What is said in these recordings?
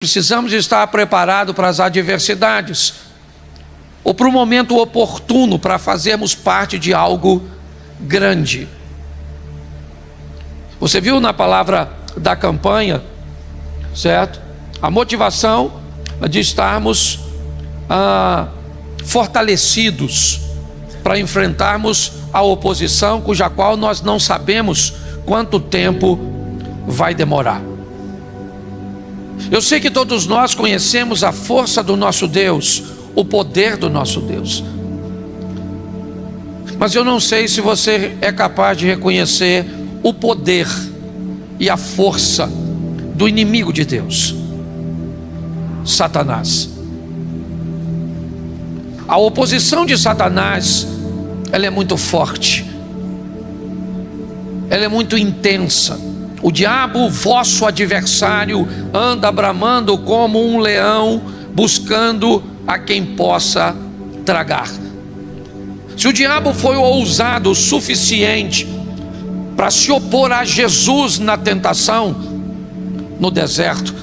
Precisamos estar preparados para as adversidades, ou para o momento oportuno para fazermos parte de algo grande. Você viu na palavra da campanha, certo? A motivação de estarmos fortalecidos para enfrentarmos a oposição, cuja qual nós não sabemos quanto tempo vai demorar. Eu sei que todos nós conhecemos a força do nosso Deus, o poder do nosso Deus, mas eu não sei se você é capaz de reconhecer o poder e a força do inimigo de Deus, Satanás. A oposição de Satanás, ela é muito forte, ela é muito intensa. O diabo, vosso adversário, anda bramando como um leão, buscando a quem possa tragar. Se o diabo foi ousado o suficiente para se opor a Jesus na tentação, no deserto,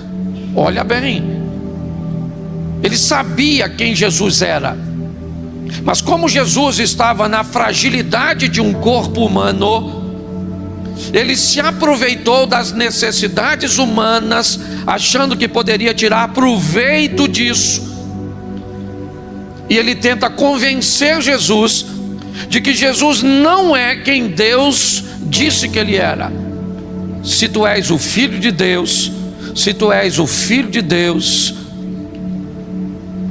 olha bem, ele sabia quem Jesus era, mas como Jesus estava na fragilidade de um corpo humano, ele se aproveitou das necessidades humanas, achando que poderia tirar proveito disso, e ele tenta convencer Jesus de que Jesus não é quem Deus disse que ele era. Se tu és o Filho de Deus, se tu és o Filho de Deus.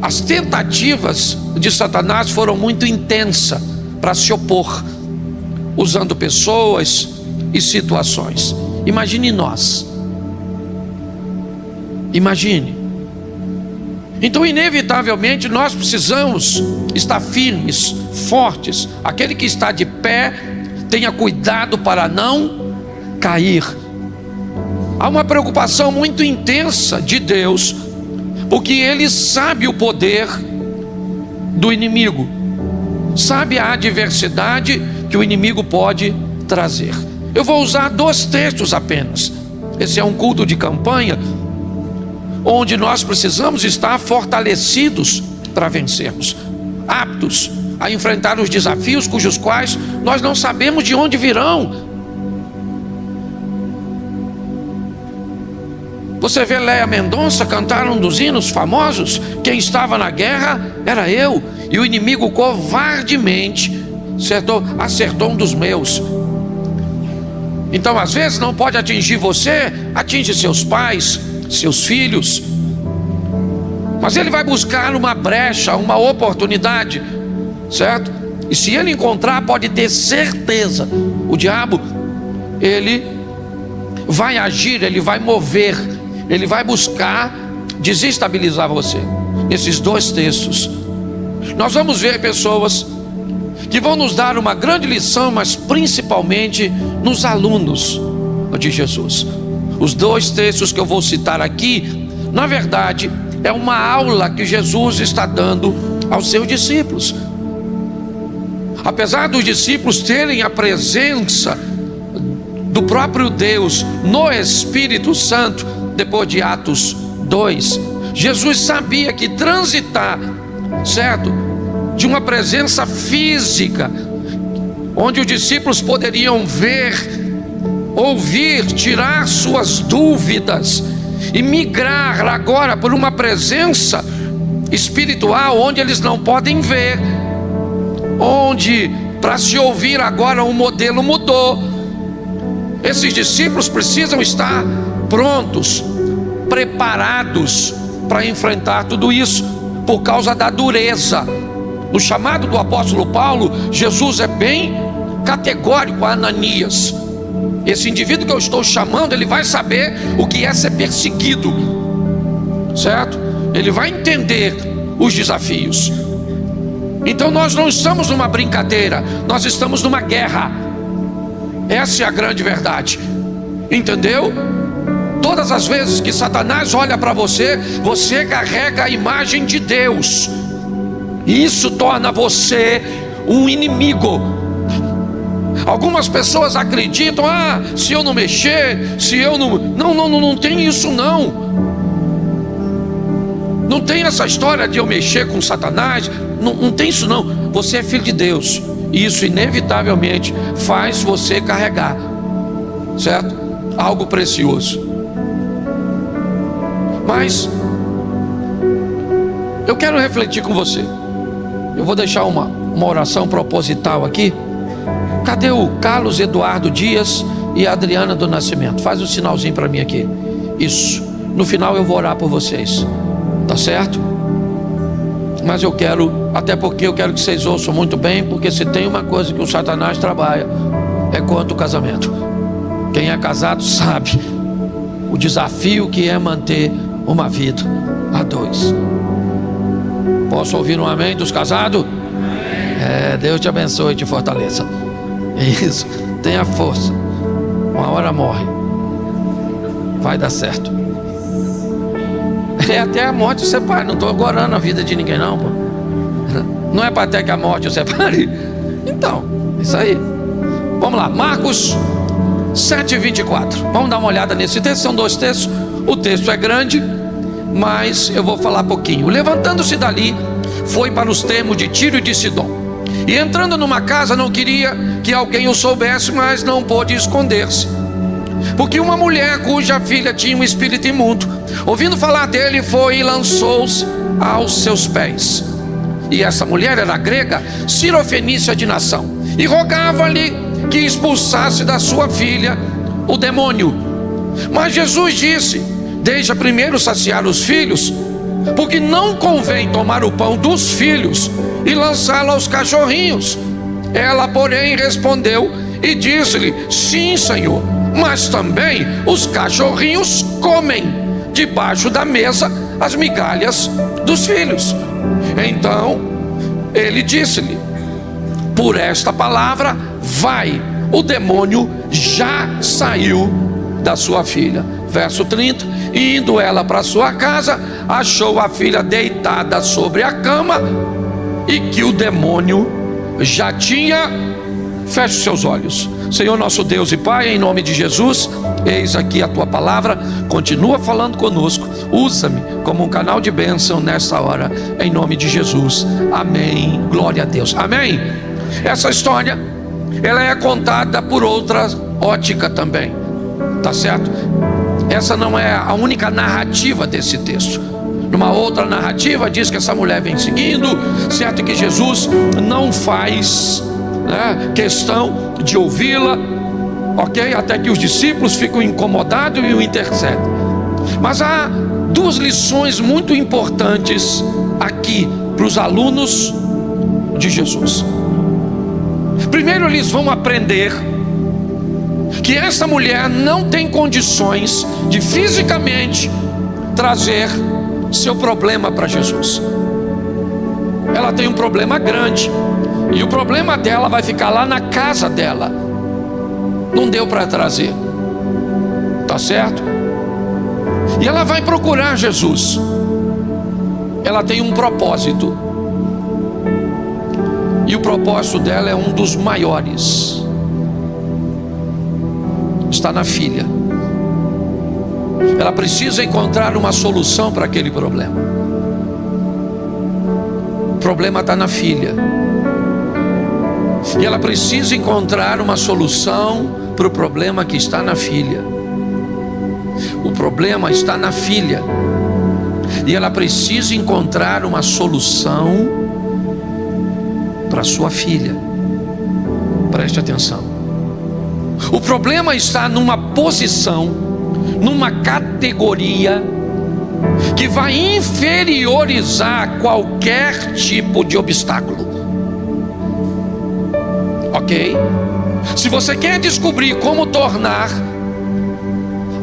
As tentativas de Satanás foram muito intensas para se opor, usando pessoas e situações. Imagine nós. Imagine. Então, inevitavelmente, nós precisamos estar firmes, fortes. Aquele que está de pé, tenha cuidado para não cair. Há uma preocupação muito intensa de Deus, porque Ele sabe o poder do inimigo, sabe a adversidade que o inimigo pode trazer. Eu vou usar 2 textos apenas. Esse é um culto de campanha, onde nós precisamos estar fortalecidos para vencermos, aptos a enfrentar os desafios cujos quais nós não sabemos de onde virão. Você vê Léa Mendonça cantar um dos hinos famosos: quem estava na guerra era eu, e o inimigo covardemente acertou um dos meus. Então, às vezes não pode atingir você, atinge seus pais, seus filhos, mas ele vai buscar uma brecha, uma oportunidade, certo? E se ele encontrar, pode ter certeza, o diabo, ele vai agir, ele vai mover, ele vai buscar desestabilizar você. Nesses 2 textos nós vamos ver pessoas que vão nos dar uma grande lição, mas principalmente nos alunos de Jesus. Os 2 textos que eu vou citar aqui, na verdade, é uma aula que Jesus está dando aos seus discípulos. Apesar dos discípulos terem a presença do próprio Deus no Espírito Santo, depois de Atos 2, Jesus sabia que transitar, certo, de uma presença física, onde os discípulos poderiam ver, ouvir, tirar suas dúvidas, e migrar agora por uma presença espiritual, onde eles não podem ver, onde para se ouvir agora o modelo mudou. Esses discípulos precisam estar prontos, preparados para enfrentar tudo isso, por causa da dureza. No chamado do apóstolo Paulo, Jesus é bem categórico a Ananias: esse indivíduo que eu estou chamando, ele vai saber o que é ser perseguido, certo? Ele vai entender os desafios. Então nós não estamos numa brincadeira, nós estamos numa guerra. Essa é a grande verdade, entendeu? Todas as vezes que Satanás olha para você, você carrega a imagem de Deus, e isso torna você um inimigo. Algumas pessoas acreditam: se eu não mexer, se eu não... Não tem isso não. Não tem essa história de eu mexer com Satanás. Não tem isso não. Você é filho de Deus. E isso inevitavelmente faz você carregar, certo? Algo precioso. Mas eu quero refletir com você. Eu vou deixar uma oração proposital aqui. Cadê o Carlos Eduardo Dias e a Adriana do Nascimento? Faz um sinalzinho para mim aqui. Isso. No final eu vou orar por vocês. Tá certo? Mas eu quero, até porque eu quero que vocês ouçam muito bem, porque se tem uma coisa que o Satanás trabalha, é contra o casamento. Quem é casado sabe o desafio que é manter uma vida a dois. Posso ouvir um amém dos casados? Deus te abençoe e te fortaleça. Isso, tenha força. Uma hora morre. Vai dar certo. Até a morte o separe. Não estou agorando a vida de ninguém não, pô. Não é para até que a morte o separe. Então, isso aí. Vamos lá, Marcos 7:24. Vamos dar uma olhada nesse texto. São 2 textos. O texto é grande, mas eu vou falar pouquinho. Levantando-se dali, foi para os termos de Tiro e de Sidom. E entrando numa casa, não queria que alguém o soubesse, mas não pôde esconder-se. Porque uma mulher cuja filha tinha um espírito imundo, ouvindo falar dele, foi e lançou-se aos seus pés. E essa mulher era grega, cirofenícia de nação, e rogava-lhe que expulsasse da sua filha o demônio. Mas Jesus disse: deixa primeiro saciar os filhos, porque não convém tomar o pão dos filhos e lançá-lo aos cachorrinhos. Ela, porém, respondeu e disse-lhe: sim, Senhor, mas também os cachorrinhos comem debaixo da mesa as migalhas dos filhos. Então ele disse-lhe: por esta palavra, vai, o demônio já saiu da sua filha. Verso 30. E indo ela para sua casa, achou a filha deitada sobre a cama, e que o demônio já tinha. Feche os seus olhos. Senhor nosso Deus e Pai, em nome de Jesus, eis aqui a tua palavra. Continua falando conosco. Usa-me como um canal de bênção nesta hora, em nome de Jesus. Amém. Glória a Deus. Amém. Essa história, ela é contada por outra ótica também, tá certo? Essa não é a única narrativa desse texto. Numa outra narrativa diz que essa mulher vem seguindo, certo, que Jesus não faz, questão de ouvi-la, ok? Até que os discípulos ficam incomodados e o intercedem. Mas há 2 lições muito importantes aqui para os alunos de Jesus. Primeiro, eles vão aprender que essa mulher não tem condições de fisicamente trazer seu problema para Jesus. Ela tem um problema grande, e o problema dela vai ficar lá na casa dela. Não deu para trazer, tá certo? E ela vai procurar Jesus. Ela tem um propósito, e o propósito dela é um dos maiores. Está na filha. Ela precisa encontrar uma solução para aquele problema. O problema está na filha, e ela precisa encontrar uma solução para o problema que está na filha. O problema está na filha, e ela precisa encontrar uma solução para sua filha. Preste atenção. O problema está numa posição, numa categoria que vai inferiorizar qualquer tipo de obstáculo. Ok? Se você quer descobrir como tornar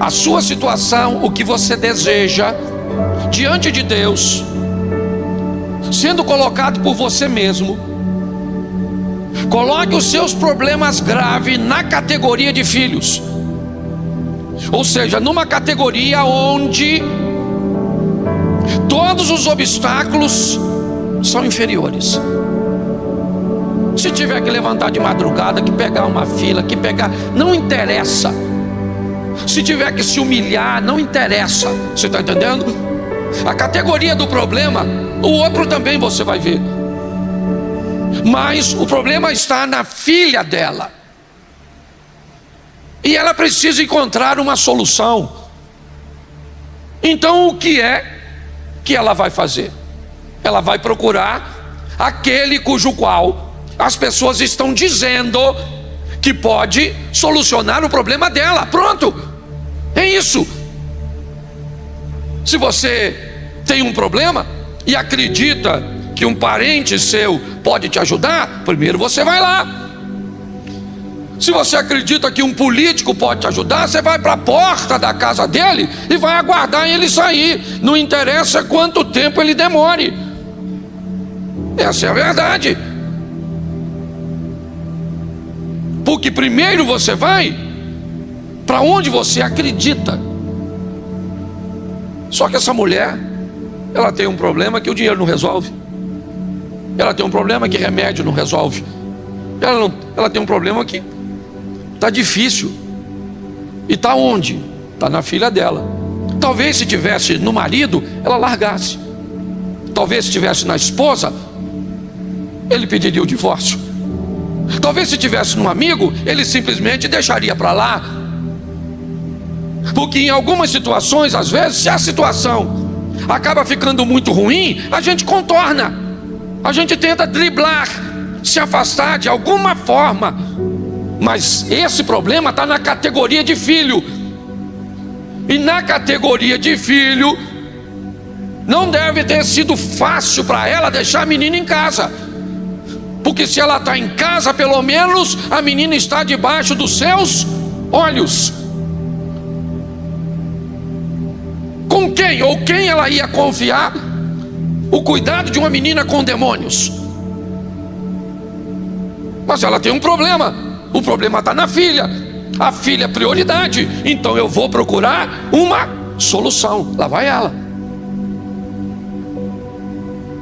a sua situação, o que você deseja, diante de Deus, sendo colocado por você mesmo, coloque os seus problemas graves na categoria de filhos. Ou seja, numa categoria onde todos os obstáculos são inferiores. Se tiver que levantar de madrugada, que pegar uma fila, que pegar, não interessa. Se tiver que se humilhar, não interessa. Você está entendendo? A categoria do problema, o outro também você vai ver. Mas o problema está na filha dela. E ela precisa encontrar uma solução. Então o que é que ela vai fazer? Ela vai procurar aquele cujo qual as pessoas estão dizendo que pode solucionar o problema dela. Pronto, é isso. Se você tem um problema e acredita que um parente seu pode te ajudar, primeiro você vai lá. Se você acredita que um político pode te ajudar, você vai para a porta da casa dele e vai aguardar ele sair. Não interessa quanto tempo ele demore. Essa é a verdade. Porque primeiro você vai para onde você acredita. Só que essa mulher, ela tem um problema que o dinheiro não resolve. Ela tem um problema que remédio não resolve. Ela tem um problema que está difícil. E está onde? Está na filha dela. Talvez se tivesse no marido, ela largasse. Talvez se tivesse na esposa, ele pediria o divórcio. Talvez se tivesse num amigo, ele simplesmente deixaria para lá. Porque em algumas situações, às vezes, se a situação acaba ficando muito ruim, a gente contorna, a gente tenta driblar, se afastar de alguma forma. Mas esse problema está na categoria de filho. E na categoria de filho, não deve ter sido fácil para ela deixar a menina em casa. Porque se ela está em casa, pelo menos a menina está debaixo dos seus olhos. Com quem ou quem ela ia confiar o cuidado de uma menina com demônios? Mas ela tem um problema. O problema está na filha. A filha é prioridade. Então eu vou procurar uma solução. Lá vai ela.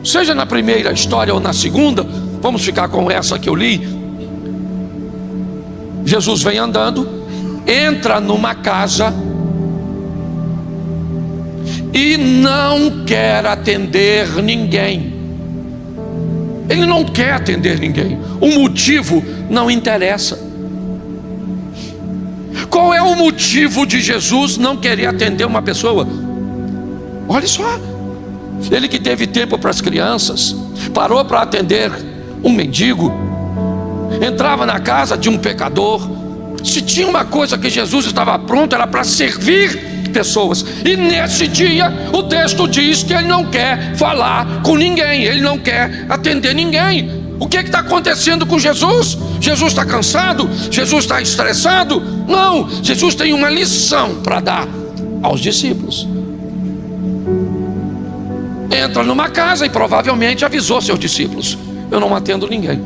Seja na primeira história ou na segunda, vamos ficar com essa que eu li. Jesus vem andando, entra numa casa e não quer atender ninguém. Ele não quer atender ninguém. O motivo não interessa. Qual é o motivo de Jesus não querer atender uma pessoa? Olha só. Ele que teve tempo para as crianças, parou para atender um mendigo, entrava na casa de um pecador. Se tinha uma coisa que Jesus estava pronto, era para servir pessoas. E nesse dia o texto diz que ele não quer falar com ninguém, ele não quer atender ninguém. O que está acontecendo com Jesus? Jesus está cansado? Jesus está estressado? Não, Jesus tem uma lição para dar aos discípulos. Entra numa casa e provavelmente avisou seus discípulos: eu não atendo ninguém,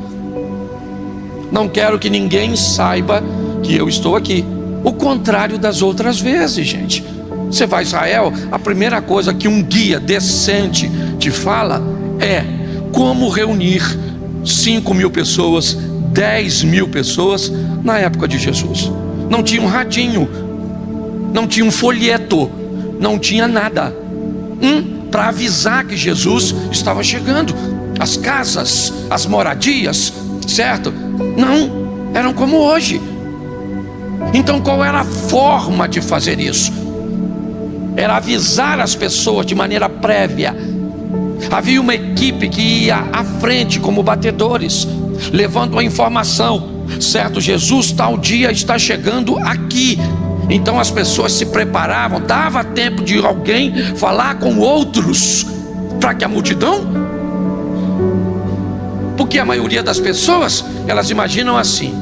não quero que ninguém saiba que eu estou aqui. O contrário das outras vezes, gente. Você vai a Israel, a primeira coisa que um guia decente te fala é como reunir 5.000 pessoas, 10.000 pessoas na época de Jesus. Não tinha um radinho, não tinha um folheto, não tinha nada para avisar que Jesus estava chegando. As casas, as moradias, certo? Não eram como hoje. Então qual era a forma de fazer isso? Era avisar as pessoas de maneira prévia. Havia uma equipe que ia à frente como batedores, levando a informação, certo? Jesus tal dia está chegando aqui. Então as pessoas se preparavam, dava tempo de alguém falar com outros, para que a multidão, porque a maioria das pessoas, elas imaginam assim: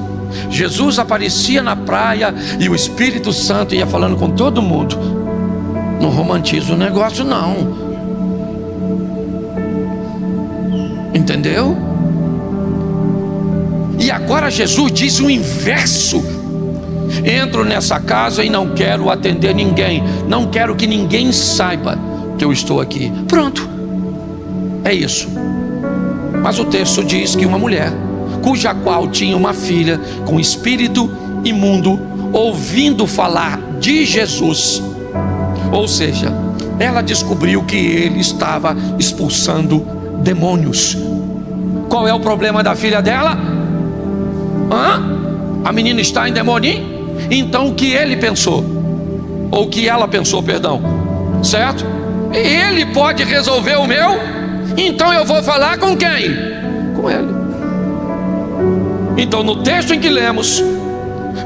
Jesus aparecia na praia e o Espírito Santo ia falando com todo mundo. Não romantiza o negócio não. Entendeu? E agora Jesus diz o inverso: entro nessa casa e não quero atender ninguém, não quero que ninguém saiba que eu estou aqui. Pronto, é isso. Mas o texto diz que uma mulher, cuja qual tinha uma filha com espírito imundo, ouvindo falar de Jesus, ou seja, ela descobriu que ele estava expulsando demônios. Qual é o problema da filha dela? A menina está em demoninho? Então o que ele pensou? Ou o que ela pensou, perdão, certo? Ele pode resolver o meu, então eu vou falar com quem? Com ele. Então no texto em que lemos,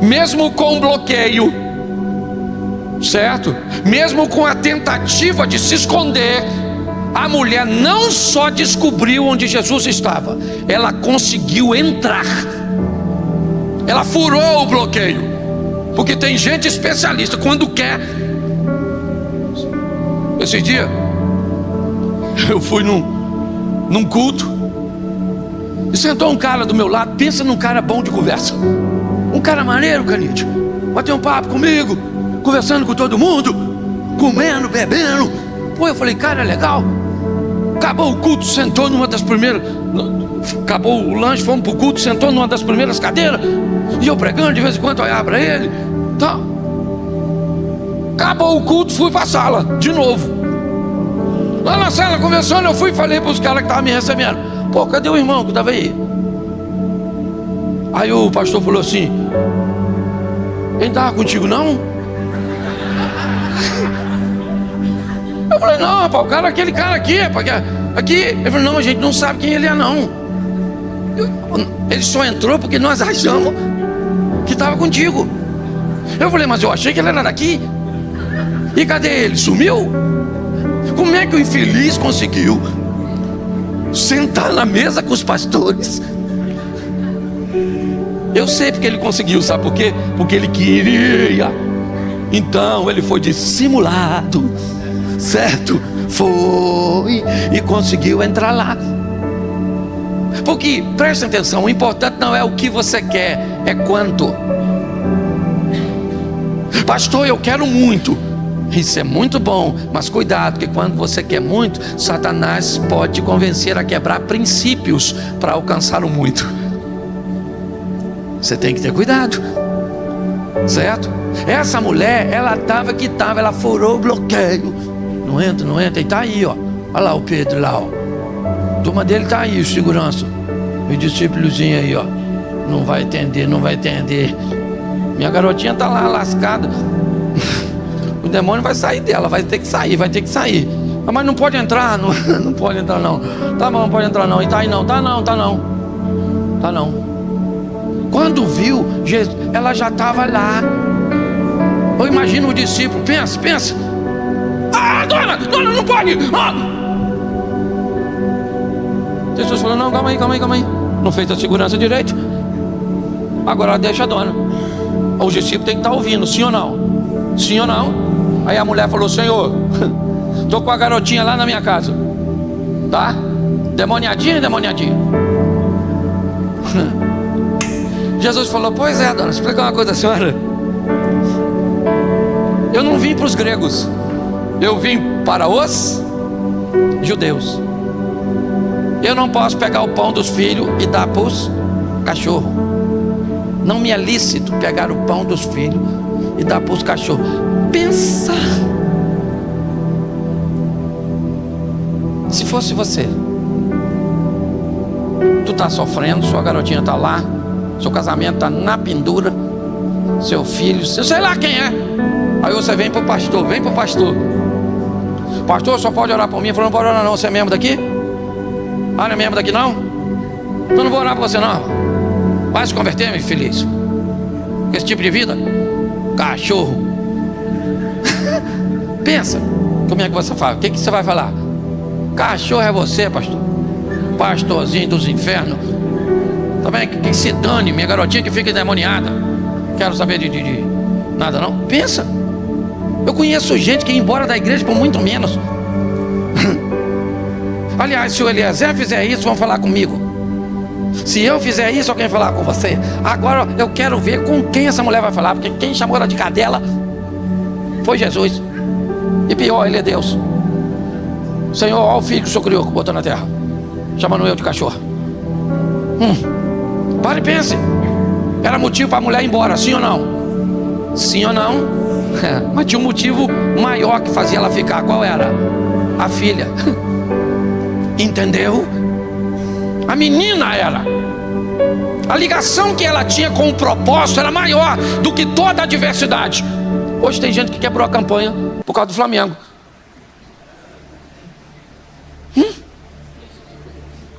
mesmo com bloqueio, certo? Mesmo com a tentativa de se esconder, a mulher não só descobriu onde Jesus estava, ela conseguiu entrar. Ela furou o bloqueio. Porque tem gente especialista quando quer. Esse dia eu fui num culto e sentou um cara do meu lado. Pensa num cara bom de conversa, um cara maneiro, Canite. Bateu um papo comigo, conversando com todo mundo, comendo, bebendo. Pô, eu falei, cara, é legal. Acabou o culto, sentou numa das primeiras. Acabou o lanche, fomos pro culto, sentou numa das primeiras cadeiras. E eu pregando, de vez em quando olhava para ele. Então, acabou o culto, fui para a sala, de novo. Lá na sala, conversando, eu fui e falei para os caras que estavam me recebendo: pô, cadê o irmão que estava aí? Aí o pastor falou assim: ele estava contigo não? Eu falei: não, rapaz, o cara, aquele cara aqui, aqui. Ele falou: não, a gente não sabe quem ele é não. Ele só entrou porque nós achamos que estava contigo. Eu falei: mas eu achei que ele era daqui. E cadê ele? Sumiu? Como é que o infeliz conseguiu sentar na mesa com os pastores? Eu sei porque ele conseguiu, sabe por quê? Porque ele queria. Então ele foi dissimulado, certo? Foi e conseguiu entrar lá. Porque, presta atenção, o importante não é o que você quer, é quanto. Pastor, eu quero muito. Isso é muito bom, mas cuidado, que quando você quer muito, Satanás pode te convencer a quebrar princípios para alcançar o muito. Você tem que ter cuidado, certo? Essa mulher, ela estava que estava, ela furou o bloqueio. Não entra, e tá aí, ó. Olha lá o Pedro lá, ó. A turma dele tá aí, segurança. Meu discípulozinho aí, ó. Não vai entender. Minha garotinha tá lá lascada. O demônio vai sair dela, vai ter que sair. Ah, mas não pode entrar, não pode entrar não. Tá bom, não pode entrar não. E tá aí não, tá não. Quando viu, ela já estava lá. Eu imagino o discípulo, pensa. Ah, dona, não pode. Jesus falou: não, calma aí. Não fez a segurança direito. Agora deixa a dona. O discípulo tem que estar ouvindo, sim ou não? Sim ou não? Aí a mulher falou: Senhor, estou com a garotinha lá na minha casa. Tá? Demoniadinha. Jesus falou: pois é, dona, deixa eu explicar uma coisa à senhora. Eu não vim para os gregos, eu vim para os judeus. Eu não posso pegar o pão dos filhos e dar para os cachorros. Não me é lícito pegar o pão dos filhos e dar para os cachorros. Pensa, se fosse você, tu está sofrendo, sua garotinha está lá, seu casamento está na pendura, seu filho, sei lá quem é. Aí você vem para o pastor, pastor, só pode orar por mim. Ele falou: não pode orar não, você é membro daqui? Ah, não é membro daqui não? Então não vou orar por você não. Vai se converter, meu infeliz. Esse tipo de vida, cachorro. Pensa, como é que você fala? O que você vai falar? Cachorro é você, pastor, pastorzinho dos infernos. Também que se dane, minha garotinha que fica endemoniada. Quero saber de nada não. Pensa, eu conheço gente que ia embora da igreja por muito menos. Aliás, se o Eliezer fizer isso, vão falar comigo. Se eu fizer isso, alguém vai falar com você. Agora eu quero ver com quem essa mulher vai falar, porque quem chamou ela de cadela foi Jesus. E pior, ele é Deus. Senhor, olha o filho que o Senhor criou, que botou na terra, chamando eu de cachorro. Pare e pense. Era motivo para a mulher ir embora, sim ou não? Sim ou não? Mas tinha um motivo maior que fazia ela ficar. Qual era? A filha. Entendeu? A menina era. A ligação que ela tinha com o propósito era maior do que toda a adversidade. Hoje tem gente que quebrou a campanha por causa do Flamengo.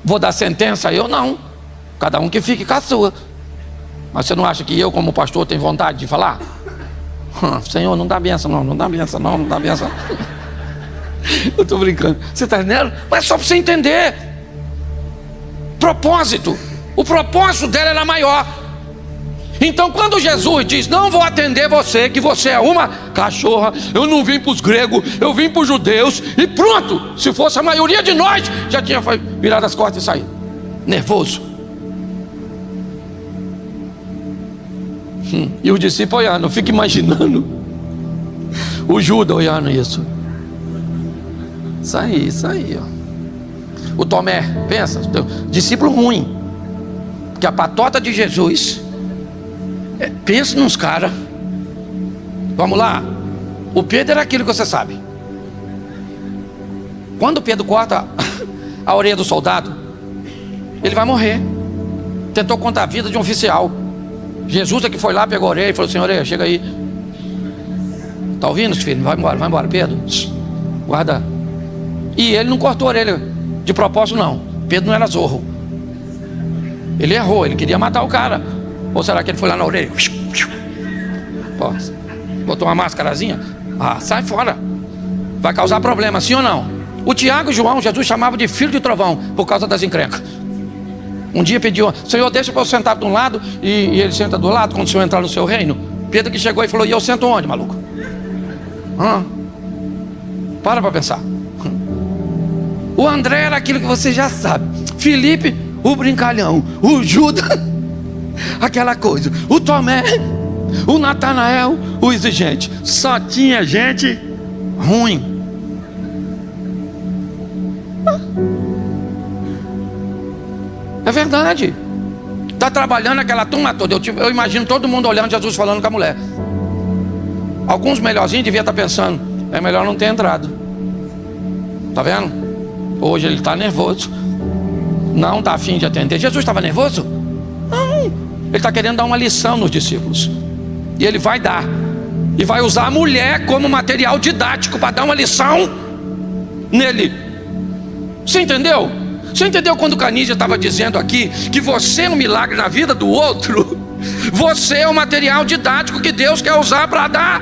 Vou dar sentença? Eu não. Cada um que fique com a sua. Mas você não acha que eu, como pastor, tenho vontade de falar? Senhor, não dá benção não, não dá benção não, não dá benção. Eu estou brincando. Você está entendendo? Mas é só para você entender. Propósito. O propósito dela era maior. Então quando Jesus diz, não vou atender você, que você é uma cachorra, eu não vim para os gregos, eu vim para os judeus, e pronto. Se fosse a maioria de nós, já tinha virado as costas e saído. Nervoso. E o discípulo olhando, eu fico imaginando o Judas olhando isso. Isso aí, ó. O Tomé, pensa, discípulo ruim, porque a patota de Jesus, pensa nos caras. Vamos lá. O Pedro era aquilo que você sabe. Quando o Pedro corta a orelha do soldado, ele vai morrer. Tentou contar a vida de um oficial. Jesus é que foi lá, pegou a orelha e falou assim: orelha, chega aí. Tá ouvindo, filho? Vai embora, Pedro. Guarda. E ele não cortou a orelha de propósito, não. Pedro não era zorro. Ele errou, ele queria matar o cara. Ou será que ele foi lá na orelha? Botou uma máscarazinha? Sai fora. Vai causar problema, sim ou não? O Tiago e João, Jesus chamava de filho de trovão, por causa das encrencas. Um dia pediu: Senhor, deixa para eu sentar de um lado, e ele senta do lado quando o Senhor entrar no seu reino. Pedro que chegou e falou: e eu sento onde, maluco? Para pensar. O André era aquilo que você já sabe. Felipe, o brincalhão. O Judas, aquela coisa. O Tomé, o Natanael, o exigente. Só tinha gente ruim. É verdade. Está trabalhando aquela turma toda. Eu imagino todo mundo olhando Jesus falando com a mulher. Alguns melhorzinhos deviam estar pensando: é melhor não ter entrado. Está vendo? Hoje ele está nervoso. Não está afim de atender. Jesus estava nervoso? Não. Ele está querendo dar uma lição nos discípulos. E ele vai dar. E vai usar a mulher como material didático para dar uma lição nele. Você entendeu? Você entendeu quando o Canídia estava dizendo aqui que você é um milagre na vida do outro? Você é o material didático que Deus quer usar para dar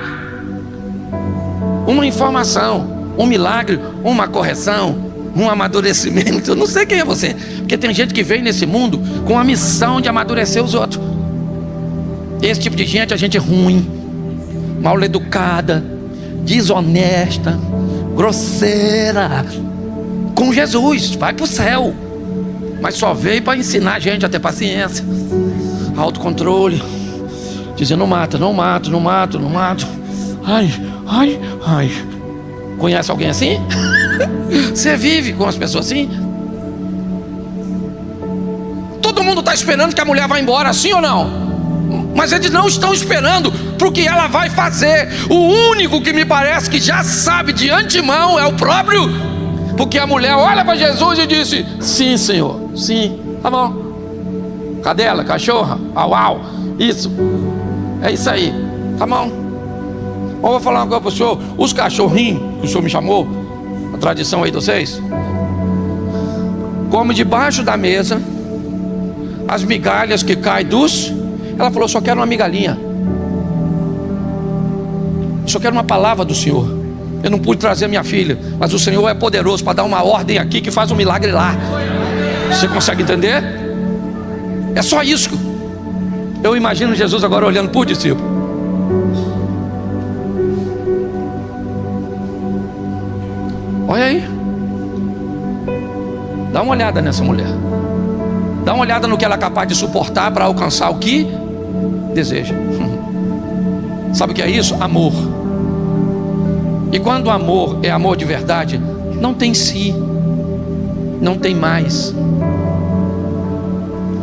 uma informação, um milagre, uma correção, um amadurecimento. Eu não sei quem é você, porque tem gente que vem nesse mundo com a missão de amadurecer os outros. Esse tipo de gente é gente ruim, mal educada, desonesta, grosseira. Com Jesus vai para o céu, mas só veio para ensinar a gente a ter paciência, autocontrole, dizendo: não mata, não mato, não mato, não mato. Ai. Conhece alguém assim? Você vive com as pessoas assim? Todo mundo está esperando que a mulher vá embora, sim ou não? Mas eles não estão esperando para o que ela vai fazer. O único que me parece que já sabe de antemão é o próprio. Porque a mulher olha para Jesus e disse: sim, Senhor, sim, tá bom. Cadela, cachorra, au, isso. É isso aí, tá bom. Eu vou falar uma coisa para o senhor. Os cachorrinhos que o senhor me chamou, a tradição aí de vocês, come debaixo da mesa as migalhas que caem dos... Ela falou: só quero uma migalhinha, só quero uma palavra do Senhor. Eu não pude trazer minha filha, mas o Senhor é poderoso para dar uma ordem aqui que faz um milagre lá. Você consegue entender? É só isso. Eu imagino Jesus agora olhando por discípulo. Olha aí. Dá uma olhada nessa mulher. Dá uma olhada no que ela é capaz de suportar para alcançar o que deseja. Sabe o que é isso? Amor. E quando o amor é amor de verdade, não tem si, não tem mais.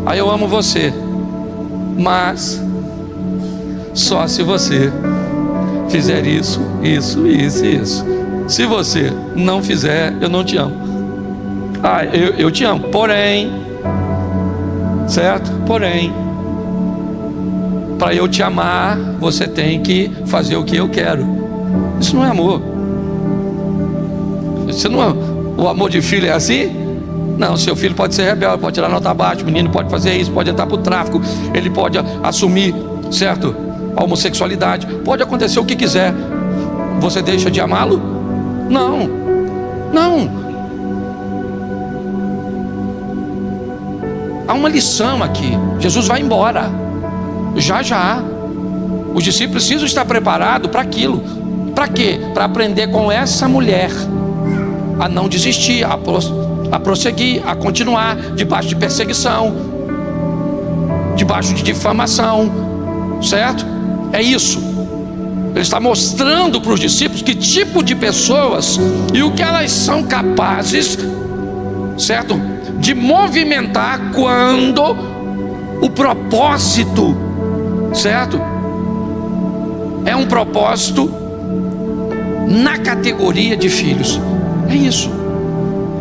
Aí eu amo você, mas só se você fizer isso, isso, isso e isso. Se você não fizer, eu não te amo. Eu te amo, porém, certo? Porém, para eu te amar, você tem que fazer o que eu quero. Isso não é amor. Isso não é, o amor de filho é assim? Não, seu filho pode ser rebelde, pode tirar nota baixa, o menino pode fazer isso, pode entrar para o tráfico, ele pode assumir, certo, a homossexualidade, pode acontecer o que quiser. Você deixa de amá-lo? Não, não. Há uma lição aqui. Jesus vai embora, já. Os discípulos precisam estar preparados para aquilo. Para quê? Para aprender com essa mulher a não desistir, a prosseguir, a continuar debaixo de perseguição, debaixo de difamação, certo? É isso. Ele está mostrando para os discípulos que tipo de pessoas e o que elas são capazes, certo, de movimentar quando o propósito, certo, é um propósito na categoria de filhos. É isso.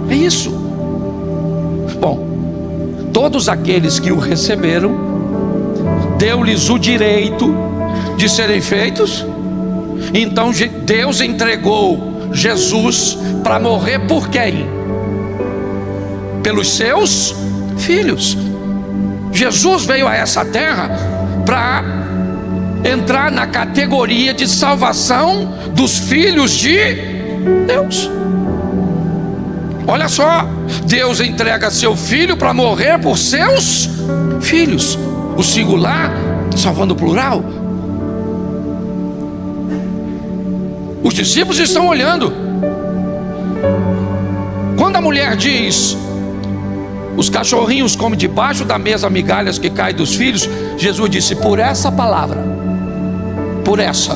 É isso. Bom, todos aqueles que o receberam, deu-lhes o direito de serem feitos. Então Deus entregou Jesus para morrer por quem? Pelos seus filhos. Jesus veio a essa terra para entrar na categoria de salvação dos filhos de Deus. Olha só, Deus entrega seu filho para morrer por seus filhos. O singular salvando o plural. Os discípulos estão olhando. Quando a mulher diz: os cachorrinhos comem debaixo da mesa migalhas que caem dos filhos, Jesus disse: por essa palavra, por essa,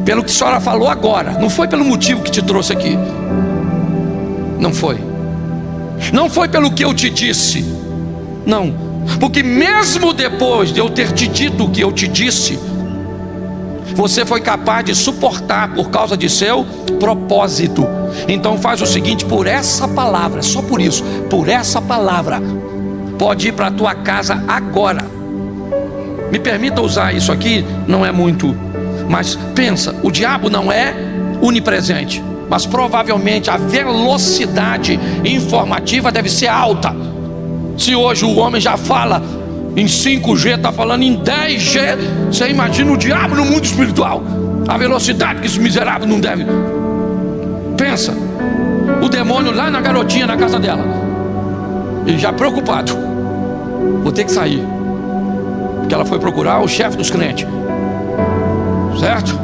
pelo que a senhora falou agora, não foi pelo motivo que te trouxe aqui, não foi pelo que eu te disse, não, porque mesmo depois de eu ter te dito o que eu te disse, você foi capaz de suportar por causa de seu propósito. Então faz o seguinte: por essa palavra, só por isso, por essa palavra, pode ir para a tua casa agora. Me permita usar isso aqui, não é muito, mas pensa, o diabo não é onipresente, mas provavelmente a velocidade informativa deve ser alta. Se hoje o homem já fala em 5G, está falando em 10G, você imagina o diabo no mundo espiritual, a velocidade que esse miserável não deve. Pensa, o demônio lá na garotinha na casa dela, ele já preocupado: vou ter que sair, porque ela foi procurar o chefe dos crentes, certo?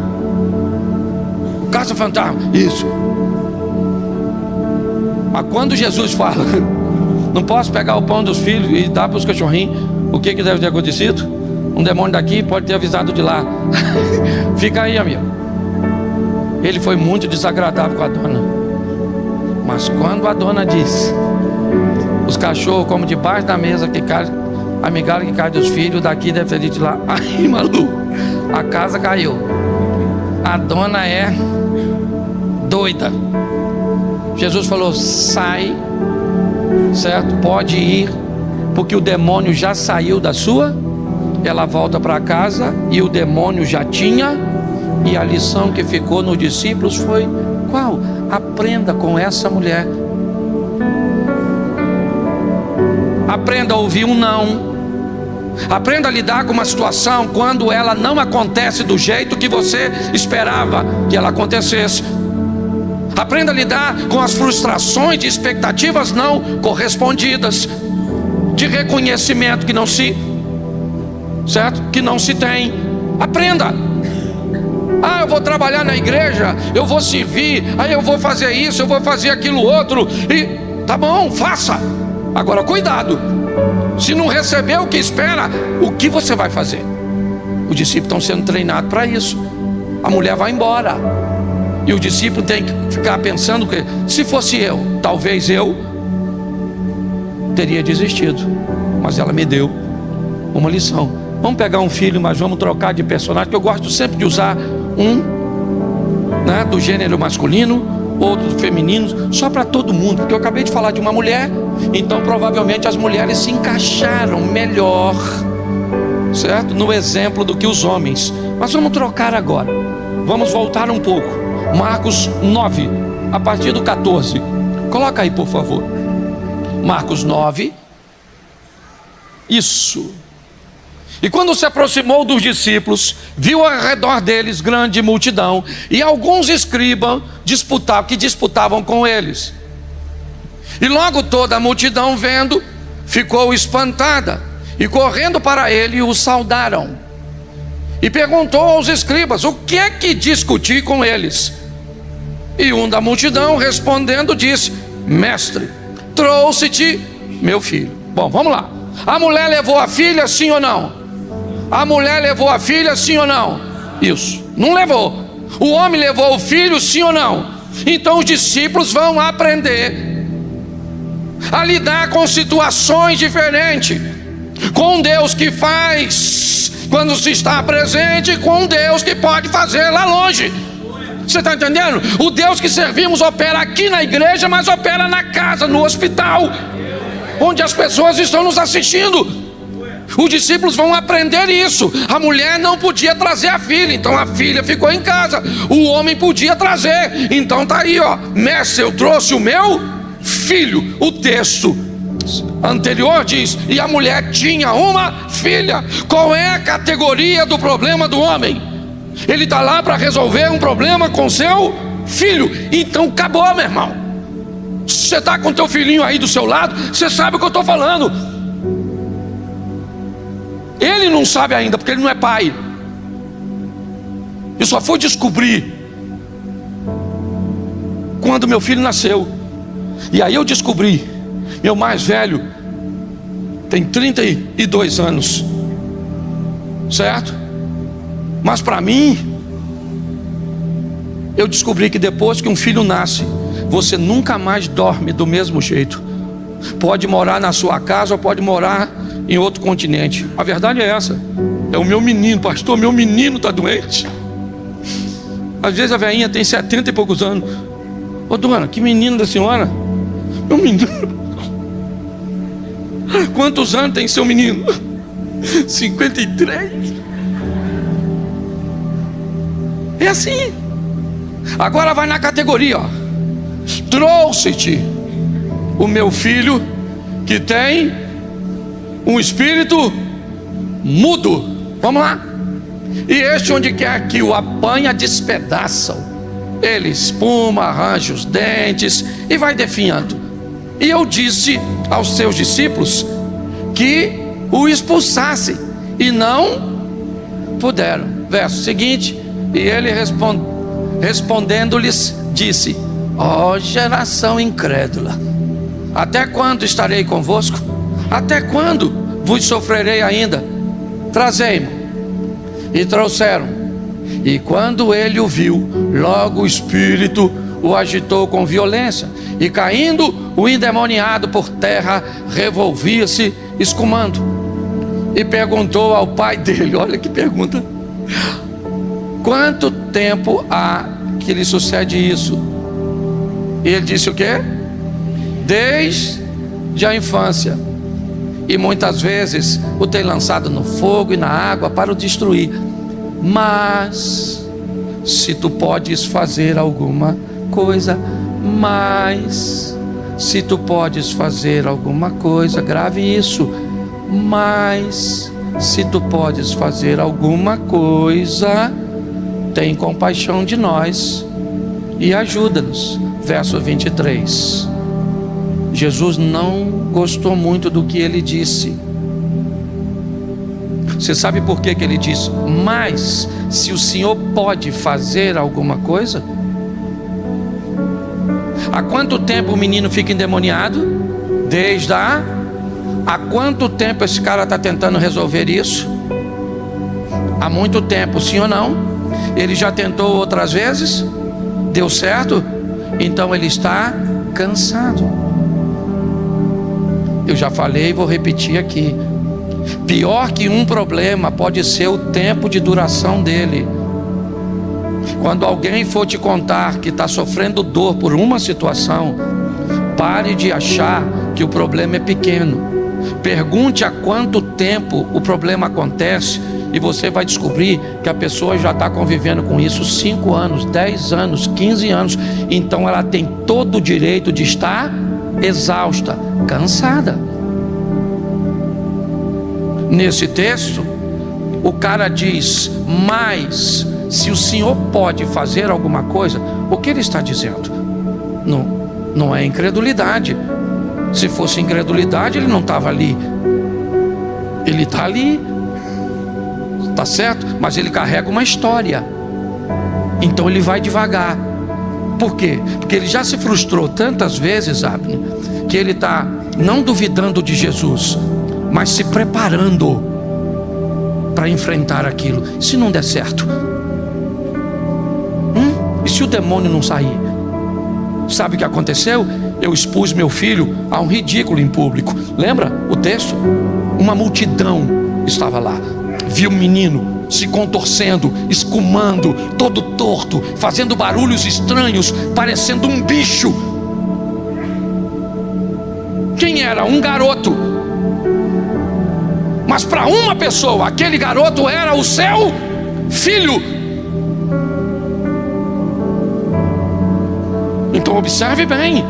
O caça fantasma, isso. Mas quando Jesus fala: não posso pegar o pão dos filhos e dar para os cachorrinhos, o que deve ter acontecido? Um demônio daqui pode ter avisado de lá. Fica aí, amigo. Ele foi muito desagradável com a dona. Mas quando a dona disse: os cachorros comem debaixo da mesa que cai, a migalha que cai dos filhos, daqui deve ter de lá. Aí, maluco, a casa caiu. A dona é doida. Jesus falou: sai, certo? Pode ir, porque o demônio já saiu da sua. Ela volta para casa e o demônio já tinha. E a lição que ficou nos discípulos foi qual? Aprenda com essa mulher. Aprenda a ouvir um não. Aprenda a lidar com uma situação quando ela não acontece do jeito que você esperava que ela acontecesse. Aprenda a lidar com as frustrações de expectativas não correspondidas, de reconhecimento que não se, certo? Que não se tem. Aprenda. Eu vou trabalhar na igreja, eu vou servir, aí eu vou fazer isso, eu vou fazer aquilo outro, e tá bom, faça. Agora cuidado, se não receber o que espera, o que você vai fazer? Os discípulos estão sendo treinados para isso. A mulher vai embora e o discípulo tem que ficar pensando que, se fosse eu, talvez eu teria desistido, mas ela me deu uma lição. Vamos pegar um filho, mas vamos trocar de personagem, que eu gosto sempre de usar um, né, do gênero masculino, outro do feminino, só para todo mundo, porque eu acabei de falar de uma mulher, então provavelmente as mulheres se encaixaram melhor, certo? No exemplo do que os homens. Mas vamos trocar agora. Vamos voltar um pouco. Marcos 9, a partir do 14. Coloca aí, por favor. Marcos 9. Isso. E quando se aproximou dos discípulos, viu ao redor deles grande multidão e alguns escribas que disputavam com eles. E logo toda a multidão, vendo, ficou espantada e correndo para ele o saudaram. E perguntou aos escribas: o que é que discuti com eles? E um da multidão, respondendo, disse: mestre, trouxe-te meu filho. Bom, vamos lá. A mulher levou a filha, sim ou não? A mulher levou a filha, sim ou não? Isso, não levou. O homem levou o filho, sim ou não? Então os discípulos vão aprender a lidar com situações diferentes, com Deus que faz quando se está presente, com Deus que pode fazer lá longe. Você está entendendo? O Deus que servimos opera aqui na igreja, mas opera na casa, no hospital, onde as pessoas estão nos assistindo. Os discípulos vão aprender isso. A mulher não podia trazer a filha, então a filha ficou em casa. O homem podia trazer, então está aí, ó: mestre, eu trouxe o meu filho. O texto anterior diz: e a mulher tinha uma filha. Qual é a categoria do problema do homem? Ele está lá para resolver um problema com seu filho. Então acabou, meu irmão. Você está com teu filhinho aí do seu lado, você sabe o que eu estou falando. Ele não sabe ainda, porque ele não é pai. Eu só fui descobrir quando meu filho nasceu. E aí eu descobri. Meu mais velho tem 32 anos, certo? Mas para mim, eu descobri que depois que um filho nasce, você nunca mais dorme do mesmo jeito. Pode morar na sua casa ou pode morar em outro continente. A verdade é essa. É o meu menino, pastor, meu menino está doente. Às vezes a velhinha tem 70 e poucos anos. Ô dona, que menino da senhora? Meu menino. Quantos anos tem seu menino? 53. É assim. Agora vai na categoria, ó: trouxe-te o meu filho que tem um espírito mudo. Vamos lá. E este, onde quer que o apanha, despedaça-o. Ele espuma, arranja os dentes e vai definhando. E eu disse aos seus discípulos que o expulsassem, e não puderam. Verso seguinte: e ele respondendo-lhes disse: ó geração incrédula, até quando estarei convosco? Até quando vos sofrerei ainda? Trazei-mo. E trouxeram. E quando ele o viu, logo o espírito o agitou com violência, e caindo o endemoniado por terra, revolvia-se escumando. E perguntou ao pai dele, olha que pergunta: quanto tempo há que lhe sucede isso? E ele disse o quê? Desde a infância, e muitas vezes o tem lançado no fogo e na água para o destruir. Mas se tu podes fazer alguma coisa, se tu podes fazer alguma coisa, grave isso: mas se tu podes fazer alguma coisa, tem compaixão de nós e ajuda-nos. Verso 23. Jesus não gostou muito do que ele disse. Você sabe por que ele disse: mas se o Senhor pode fazer alguma coisa? Há quanto tempo o menino fica endemoniado? Desde há quanto tempo esse cara está tentando resolver isso? Há muito tempo, sim ou não? Ele já tentou outras vezes? Deu certo? Então ele está cansado. Eu já falei e vou repetir aqui: Pior que um problema pode ser o tempo de duração dele. Quando alguém for te contar que está sofrendo dor por uma situação, pare de achar que o problema é pequeno. Pergunte há quanto tempo o problema acontece e você vai descobrir que a pessoa já está convivendo com isso 5 anos, 10 anos, 15 anos. Então ela tem todo o direito de estar exausta, cansada. Nesse texto, o cara diz: mas se o Senhor pode fazer alguma coisa, o que ele está dizendo? Não é incredulidade. Se fosse incredulidade, ele não estava ali. Ele está ali, tá certo? Mas ele carrega uma história. Então ele vai devagar. Por quê? Porque ele já se frustrou tantas vezes, Abner, que ele está não duvidando de Jesus, mas se preparando para enfrentar aquilo. E se não der certo? E se o demônio não sair? Sabe o que aconteceu? Eu expus meu filho a um ridículo em público. Lembra o texto? Uma multidão estava lá. Viu o menino se contorcendo, escumando, todo torto, fazendo barulhos estranhos, parecendo um bicho. Quem era? Um garoto. Mas para uma pessoa, aquele garoto era o seu filho. Então observe bem.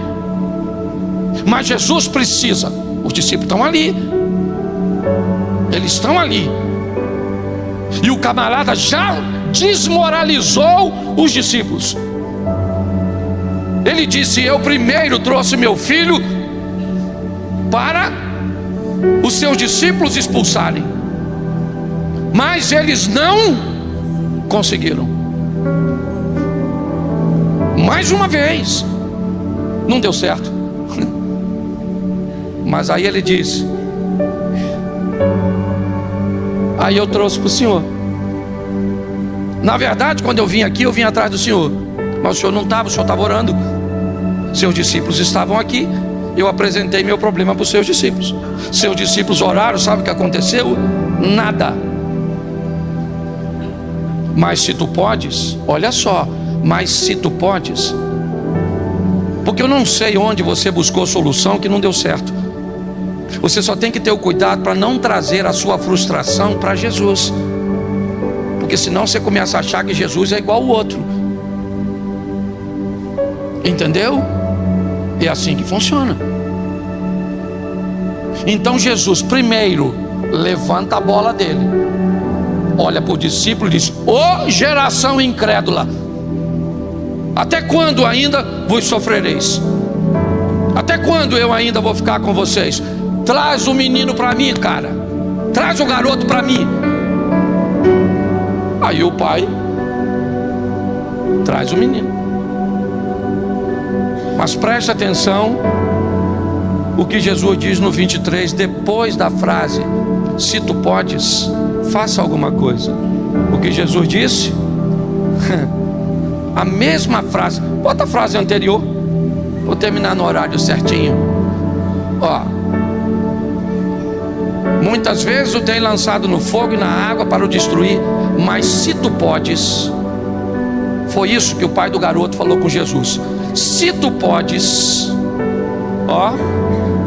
Mas Jesus precisa. Os discípulos estão ali. Eles estão ali. E o camarada já desmoralizou os discípulos. Ele disse: eu primeiro trouxe meu filho para os seus discípulos expulsarem, mas eles não conseguiram. Mais uma vez, não deu certo. Mas aí ele disse: aí eu trouxe para o Senhor. Na verdade, quando eu vim aqui, eu vim atrás do Senhor, mas o Senhor não estava, o Senhor estava orando. Seus discípulos estavam aqui. Eu apresentei meu problema para os seus discípulos. Seus discípulos oraram, sabe o que aconteceu? Nada. Mas se tu podes, olha só, mas se tu podes, porque eu não sei onde você buscou solução que não deu certo. Você só tem que ter o cuidado para não trazer a sua frustração para Jesus, porque senão você começa a achar que Jesus é igual ao outro. Entendeu? É assim que funciona. Então Jesus primeiro levanta a bola dele, olha para o discípulo e diz: ô geração incrédula, até quando ainda vos sofrereis? Até quando eu ainda vou ficar com vocês? Traz o menino para mim, cara. Traz o garoto para mim. Aí o pai traz o menino. Mas preste atenção o que Jesus diz no 23, depois da frase: se tu podes, faça alguma coisa. O que Jesus disse? A mesma frase. Bota a frase anterior. Vou terminar no horário certinho. Ó: muitas vezes o tem lançado no fogo e na água para o destruir, mas se tu podes. Foi isso que o pai do garoto falou com Jesus. Se tu podes, ó,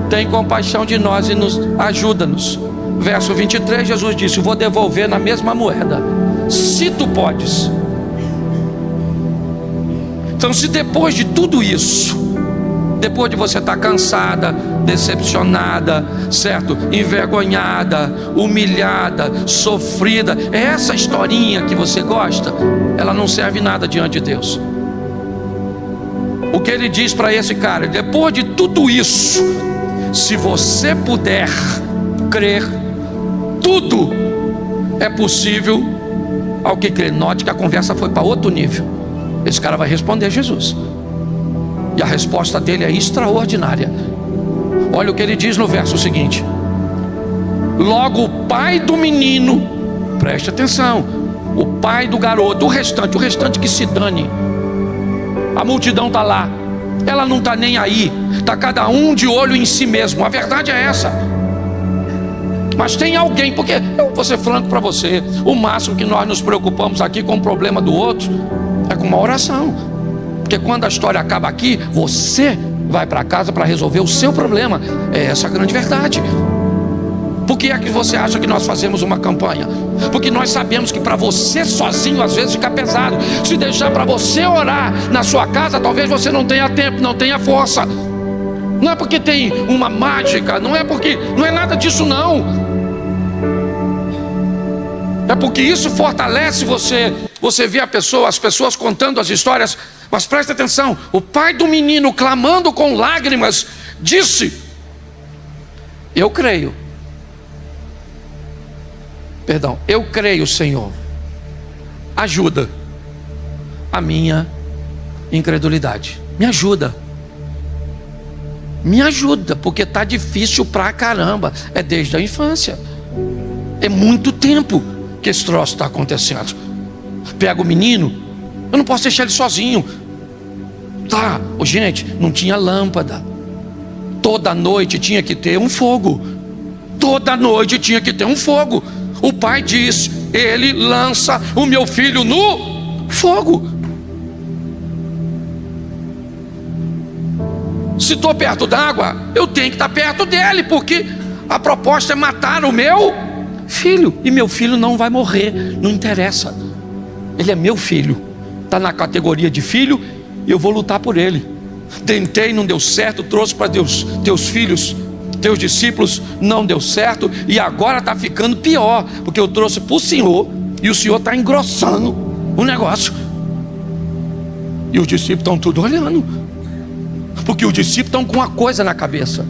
tem compaixão de nós e nos ajuda-nos. Verso 23, Jesus disse: vou devolver na mesma moeda. Se tu podes. Então, se depois de tudo isso, depois de você estar cansada, decepcionada, certo? Envergonhada, humilhada, sofrida, essa historinha que você gosta, ela não serve nada diante de Deus. O que ele diz para esse cara: depois de tudo isso, se você puder crer, tudo é possível ao que crê. Note que a conversa foi para outro nível. Esse cara vai responder a Jesus, e a resposta dele é extraordinária. Olha o que ele diz no verso seguinte: logo o pai do menino, preste atenção, o pai do garoto, o restante que se dane. A multidão está lá, ela não está nem aí, está cada um de olho em si mesmo. A verdade é essa. Mas tem alguém, porque eu vou ser franco para você, o máximo que nós nos preocupamos aqui com o problema do outro é com uma oração. Porque quando a história acaba aqui, você vai para casa para resolver o seu problema. É essa a grande verdade. Por que é que você acha que nós fazemos uma campanha? Porque nós sabemos que para você sozinho às vezes fica pesado. Se deixar para você orar na sua casa, talvez você não tenha tempo, não tenha força. Não é porque tem uma mágica, não é nada disso não. É porque isso fortalece você. Você vê as pessoas contando as histórias. Mas presta atenção, o pai do menino, clamando com lágrimas, disse: eu creio, Senhor, ajuda a minha incredulidade. Me ajuda, porque está difícil pra caramba. É desde a infância, é muito tempo que esse troço está acontecendo. Pega o menino, eu não posso deixar ele sozinho. Tá, gente, não tinha lâmpada. Toda noite tinha que ter um fogo. O pai diz: ele lança o meu filho no fogo. Se estou perto d'água, eu tenho que estar perto dele, porque a proposta é matar o meu filho. E meu filho não vai morrer, não interessa. Ele é meu filho, está na categoria de filho, e eu vou lutar por ele. Tentei, não deu certo, trouxe para teus filhos, teus discípulos, não deu certo, e agora está ficando pior, porque eu trouxe para o Senhor, e o Senhor está engrossando o negócio. E os discípulos estão tudo olhando, porque os discípulos estão com uma coisa na cabeça: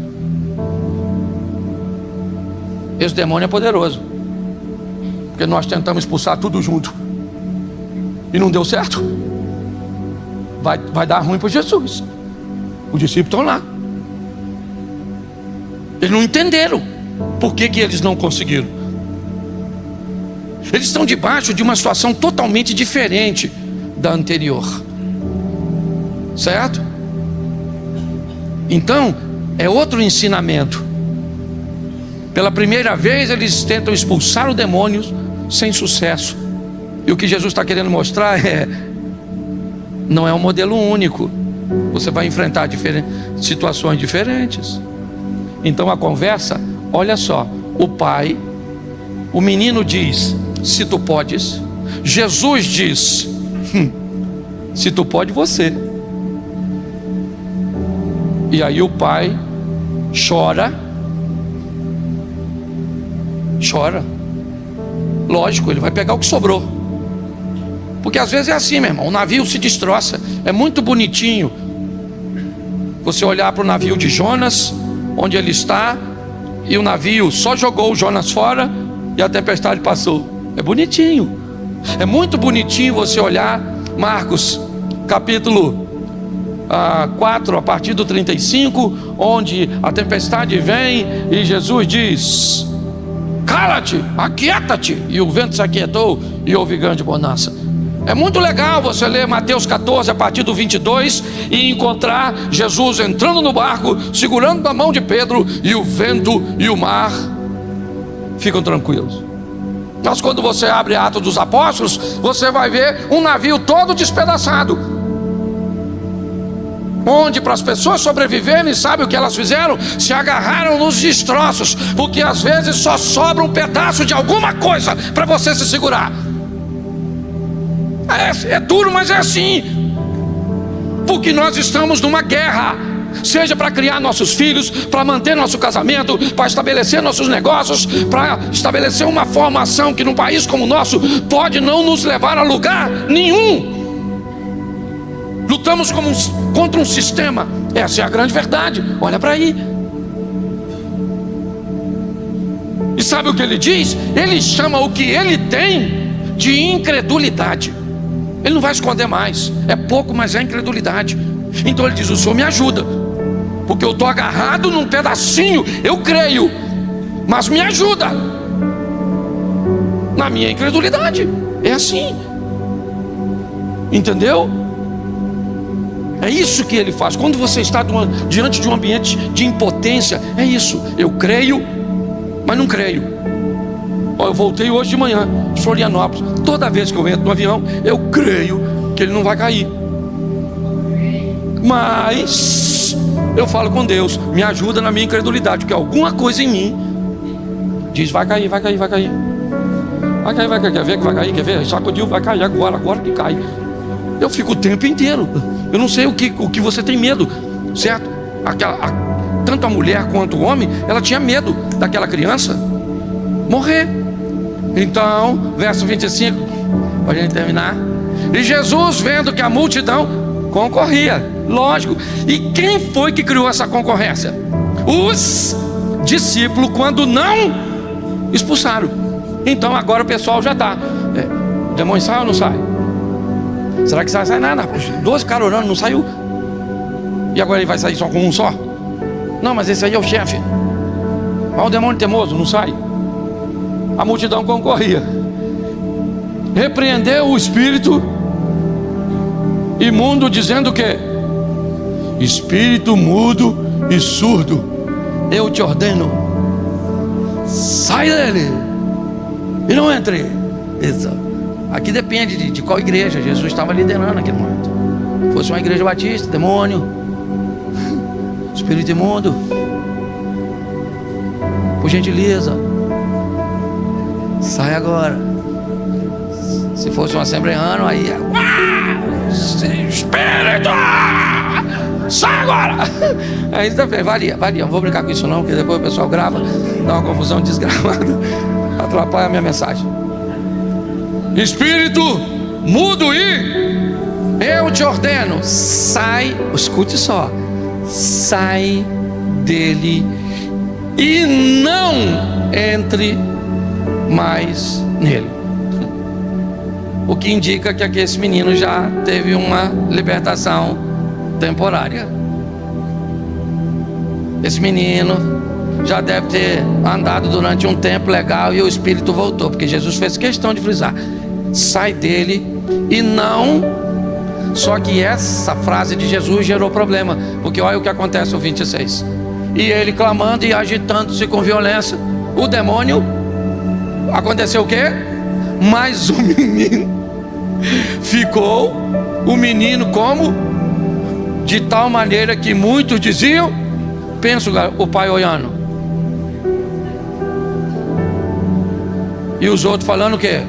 esse demônio é poderoso, porque nós tentamos expulsar tudo junto e não deu certo. Vai dar ruim para Jesus. Os discípulos estão lá. Eles não entenderam por que eles não conseguiram. Eles estão debaixo de uma situação totalmente diferente da anterior, certo? Então é outro ensinamento. Pela primeira vez eles tentam expulsar o demônio sem sucesso. E o que Jesus está querendo mostrar não é um modelo único. Você vai enfrentar situações diferentes. Então a conversa, olha só, o menino diz: se tu podes. Jesus diz: se tu pode, você. E aí o pai chora. Lógico, ele vai pegar o que sobrou. Porque às vezes é assim, meu irmão, o navio se destroça. É muito bonitinho você olhar para o navio de Jonas, onde ele está, e o navio só jogou o Jonas fora e a tempestade passou. É bonitinho. É muito bonitinho você olhar Marcos capítulo 4, a partir do 35, onde a tempestade vem e Jesus diz: cala-te, aquieta-te, e o vento se aquietou e houve grande bonança. É muito legal você ler Mateus 14 a partir do 22 e encontrar Jesus entrando no barco, segurando na mão de Pedro, e o vento e o mar ficam tranquilos. Mas quando você abre Atos dos Apóstolos, você vai ver um navio todo despedaçado, onde, para as pessoas sobreviverem, sabe o que elas fizeram? Se agarraram nos destroços, porque às vezes só sobra um pedaço de alguma coisa para você se segurar. É duro, mas é assim, porque nós estamos numa guerra, seja para criar nossos filhos, para manter nosso casamento, para estabelecer nossos negócios, para estabelecer uma formação que num país como o nosso pode não nos levar a lugar nenhum. Lutamos contra um sistema. Essa é a grande verdade. Olha para aí. E sabe o que ele diz? Ele chama o que ele tem de incredulidade. Ele não vai esconder mais. É pouco, mas é incredulidade. Então ele diz: o Senhor me ajuda, porque eu estou agarrado num pedacinho. Eu creio, mas me ajuda na minha incredulidade. É assim. Entendeu? É isso que ele faz. Quando você está diante de um ambiente de impotência, é isso. Eu creio, mas não creio. Eu voltei hoje de manhã de Florianópolis. Toda vez que eu entro no avião, eu creio que ele não vai cair. Mas eu falo com Deus, me ajuda na minha incredulidade, porque alguma coisa em mim diz: vai cair, vai cair, vai cair. Vai cair, vai cair. Quer ver que vai cair? Quer ver? Sacudiu, vai cair agora que cai. Eu fico o tempo inteiro. Eu não sei o que você tem medo, certo? Tanto a mulher quanto o homem, ela tinha medo daquela criança morrer. Então, verso 25, para a gente terminar. E Jesus, vendo que a multidão concorria, lógico. E quem foi que criou essa concorrência? Os discípulos, quando não expulsaram. Então agora o pessoal já está. O demônio sai ou não sai? Será que sai nada? 12 caras orando, não saiu. E agora ele vai sair só com um só? Não, mas esse aí é o chefe. Olha o demônio teimoso, não sai. A multidão concorria. Repreendeu o espírito imundo, dizendo o quê? Espírito mudo e surdo, eu te ordeno, sai dele e não entre. Isso. Aqui depende de qual igreja Jesus estava liderando naquele momento. Se fosse uma igreja batista, demônio, espírito imundo, por gentileza, sai agora. Se fosse um assembleano, aí espírito, sai agora. Aí também varia. Não vou brincar com isso não, porque depois o pessoal grava, dá uma confusão desgramada, atrapalha a minha mensagem. Espírito mudo, e eu te ordeno, sai, escute só, sai dele e não entre mais nele. O que indica que esse menino já teve uma libertação temporária. Esse menino já deve ter andado durante um tempo legal e o espírito voltou, porque Jesus fez questão de frisar: sai dele e não. Só que essa frase de Jesus gerou problema, porque olha o que acontece no 26. E ele clamando e agitando-se com violência, o demônio, aconteceu o quê? Mas o menino ficou, o menino como? De tal maneira que muitos diziam, pensa o pai olhando, e os outros falando o quê?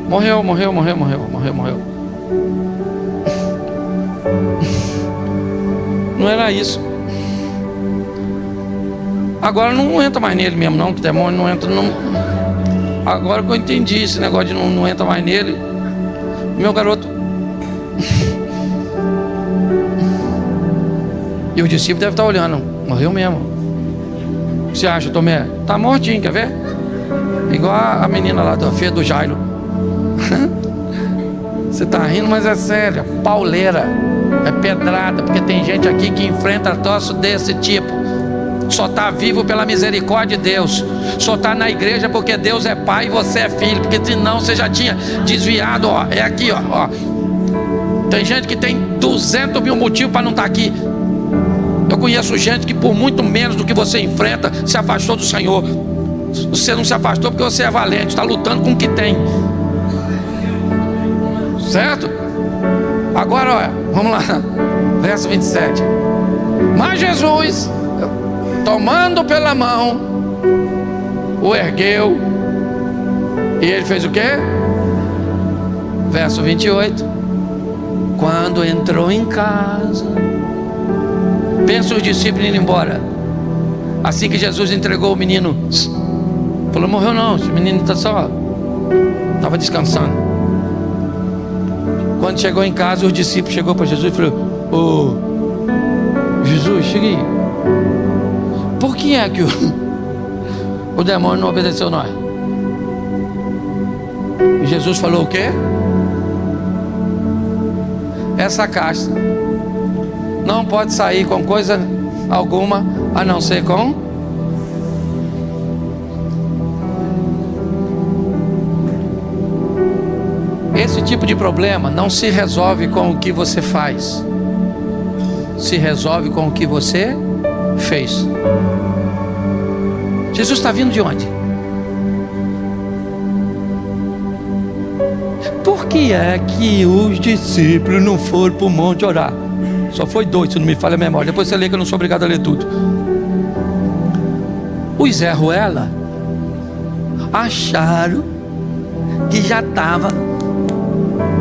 Morreu. Não era isso. Agora não entra mais nele mesmo não, que demônio não entra não. Agora que eu entendi esse negócio de não entra mais nele. Meu garoto. E o discípulo deve estar olhando. Morreu mesmo. O que você acha, Tomé? Tá mortinho, quer ver? Igual a menina lá da filha do Jairo. Você tá rindo, mas é sério. Pauleira. É pedrada. Porque tem gente aqui que enfrenta troço desse tipo. Só está vivo pela misericórdia de Deus. Só está na igreja porque Deus é pai e você é filho. Porque senão você já tinha desviado. Ó, é aqui, ó. Tem gente que tem 200 mil motivos para não estar aqui. Eu conheço gente que por muito menos do que você enfrenta se afastou do Senhor. Você não se afastou porque você é valente, está lutando com o que tem. Certo? Agora, olha, vamos lá. Verso 27. Mas Jesus, tomando pela mão, o ergueu. E ele fez o quê? Verso 28. Quando entrou em casa, pensa os discípulos indo embora. Assim que Jesus entregou o menino, falou: morreu não, esse menino estava descansando. Quando chegou em casa, os discípulos chegou para Jesus e falou: ô Jesus, chega aí. Por que é que o demônio não obedeceu nós? E Jesus falou o quê? Essa caixa não pode sair com coisa alguma a não ser com esse tipo de problema. Não se resolve com o que você faz, se resolve com o que você fez. Jesus está vindo de onde? Por que é que os discípulos não foram para o monte orar? Só foi 2, se não me falha a memória. Depois você lê, que eu não sou obrigado a ler tudo. Os Zé Ruela acharam que já estava.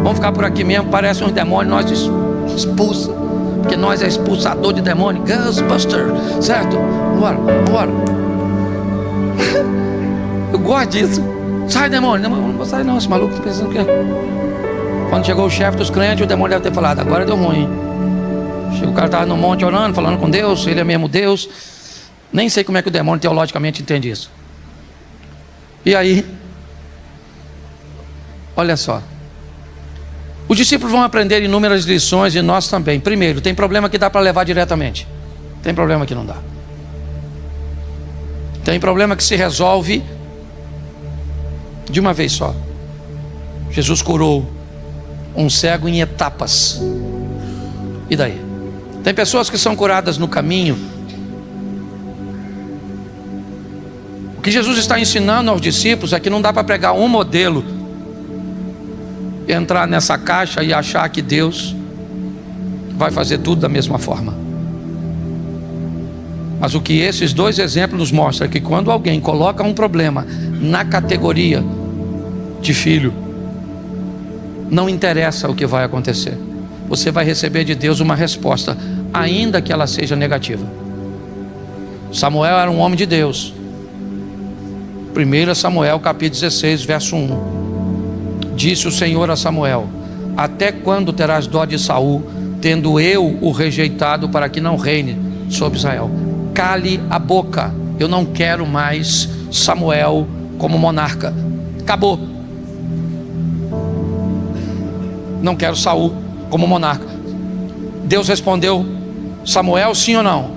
Vamos ficar por aqui mesmo, parece uns demônios, nós expulsa, porque nós é expulsador de demônio, Ghostbuster, certo? Bora. Eu gosto disso. Sai, demônio. Não vou sair não, esse maluco está pensando que... Quando chegou o chefe dos crentes, o demônio deve ter falado: agora deu ruim. O cara estava no monte orando, falando com Deus, ele é mesmo Deus. Nem sei como é que o demônio teologicamente entende isso. E aí, olha só, os discípulos vão aprender inúmeras lições, e nós também. Primeiro, tem problema que dá para levar diretamente, tem problema que não dá. Tem problema que se resolve de uma vez só. Jesus curou um cego em etapas. E daí? Tem pessoas que são curadas no caminho. O que Jesus está ensinando aos discípulos é que não dá para pregar um modelo, entrar nessa caixa e achar que Deus vai fazer tudo da mesma forma. Mas o que esses 2 exemplos nos mostram é que quando alguém coloca um problema na categoria de filho, não interessa o que vai acontecer, você vai receber de Deus uma resposta, ainda que ela seja negativa. Samuel era um homem de Deus. 1 Samuel capítulo 16 verso 1. Disse o Senhor a Samuel: até quando terás dó de Saul, tendo eu o rejeitado, para que não reine sobre Israel? Cale a boca, eu não quero mais Samuel como monarca. Acabou. Não quero Saul como monarca. Deus respondeu: Samuel, sim ou não?